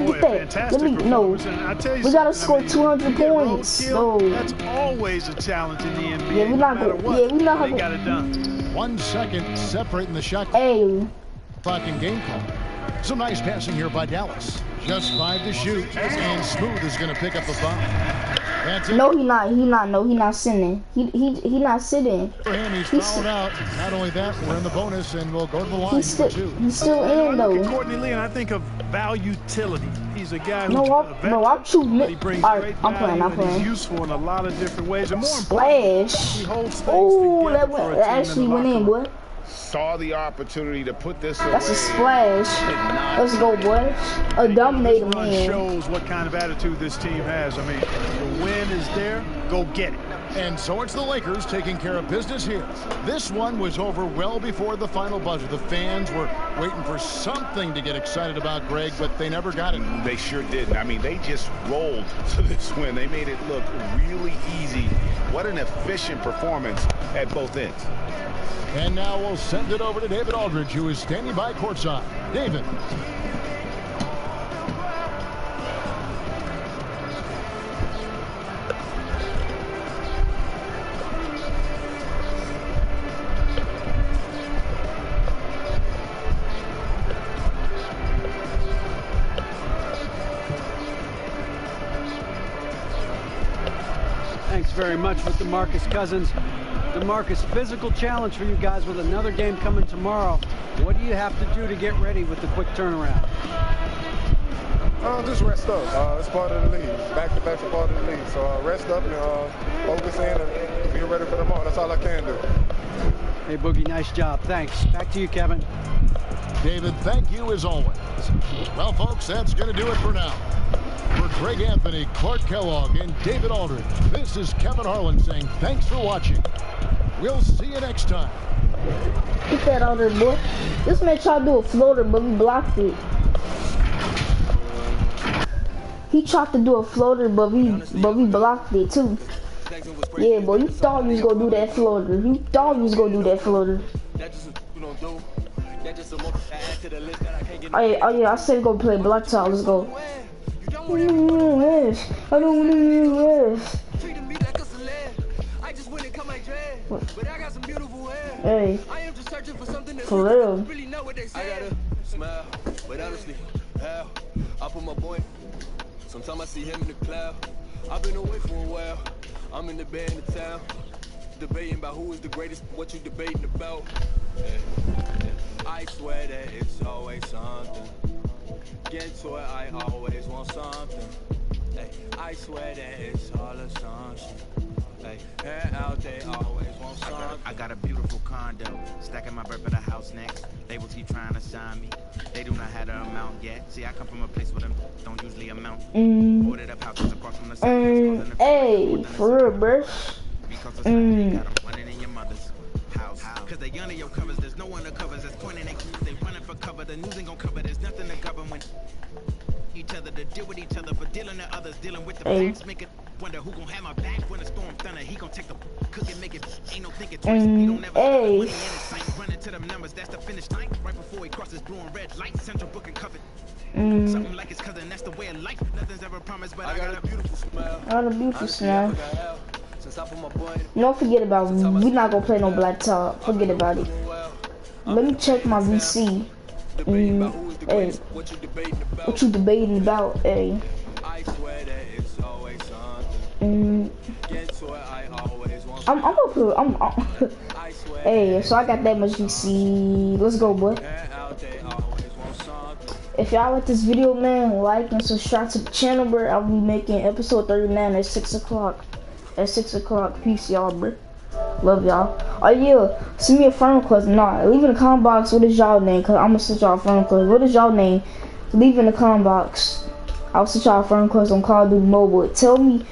Look at that. Let me know. We gotta score 200 points. No. That's always a challenge in the NBA. Yeah, we're not no gonna. Yeah, we're not gonna. They got it done. 1 second separating the shot. Hey. Fucking game call. Some nice passing here by Dallas. Just 5 to shoot, and Smooth is going to pick up the foul. That's it. No, he not. No, he not sitting. He not sitting. For him, he's fouled out. Not only that, we're in the bonus, and we'll go to the line for 2. He's still in, though. I look at Courtney Lee, and I think of utility. He's a guy who's I'm shooting. He brings great value. I'm playing. He's useful in a lot of different ways. And more Splash. Oh, that actually went in, boy. Saw the opportunity to put this away. That's a splash. Let's go, boy. A dominating man. Shows what kind of attitude this team has. I mean, the win is there. Go get it. And so it's the Lakers taking care of business here. This one was over well before the final buzzer. The fans were waiting for something to get excited about, Greg, but they never got it. They sure didn't. I mean, they just rolled to this win. They made it look really easy. What an efficient performance at both ends. And now we'll send it over to David Aldridge, who is standing by courtside. David. Thanks very much with DeMarcus Cousins. DeMarcus, physical challenge for you guys with another game coming tomorrow. What do you have to do to get ready with the quick turnaround? Just rest up. It's part of the league. Back-to-back's a part of the league. So rest up and focus in and be ready for tomorrow. That's all I can do. Hey, Boogie, nice job. Thanks. Back to you, Kevin. David, thank you as always. Well, folks, that's going to do it for now. For Greg Anthony, Clark Kellogg, and David Aldridge, this is Kevin Harlan saying thanks for watching. We'll see you next time. Get that out there, boy. This man tried to do a floater, but we blocked it. He tried to do a floater, but we blocked it too. Yeah, boy, you thought you was gonna do that floater. You thought you was gonna do that floater. Oh yeah, I said go play black top. Let's go. I don't want to use this. Hey, for real. I gotta smile, but honestly, how I put my boy. Sometimes I see him in the cloud. I've been away for a while. I'm in the band in town, debating about who is the greatest. What you debating about? I swear that it's always something. Get to it, I always want something. Hey, I swear that it's all assumption. Hey, out they always want something. I got a beautiful condo, stacking my bread for the house next. They will keep trying to sign me. They do not have the amount yet. See, I come from a place where them don't usually amount. Ordered up houses across from the hey, for real, bro. Because the sun got them running in your mother's house. Cause they under your covers, there's no one that covers. That's pointing at they running for cover. The news ain't gonna cover, there's nothing to govern when each other to deal with each other for dealing to others, dealing with the facts, make it wonder who gon' have my back when the storm thunder. He gon' take the cook and make it ain't no thinking twice. We don't never have money in his sight, running to them numbers, that's the finish line. Right before he crosses blue and red lights, central book and covered. Something like his cousin, that's the way of life. Nothing's ever promised, but I got a beautiful smile. I got a beautiful smile. Don't forget about me. We're not gonna play no black top. Forget about it. Let me check my VC. Hey, what you debating about? Hey. I'm gonna put. Hey, so I got that much VC. Let's go, boy. If y'all like this video, man, like and subscribe to the channel, bro. I'll be making episode 39 at 6 o'clock. At 6 o'clock. Peace, y'all, bro. Love y'all. Oh yeah, send me a friend request. Nah, leave in the comment box what is y'all name, cause I'm gonna send y'all a friend request. What is y'all name? Leave in the comment box. I'll send y'all a friend request on Call of Duty Mobile. Tell me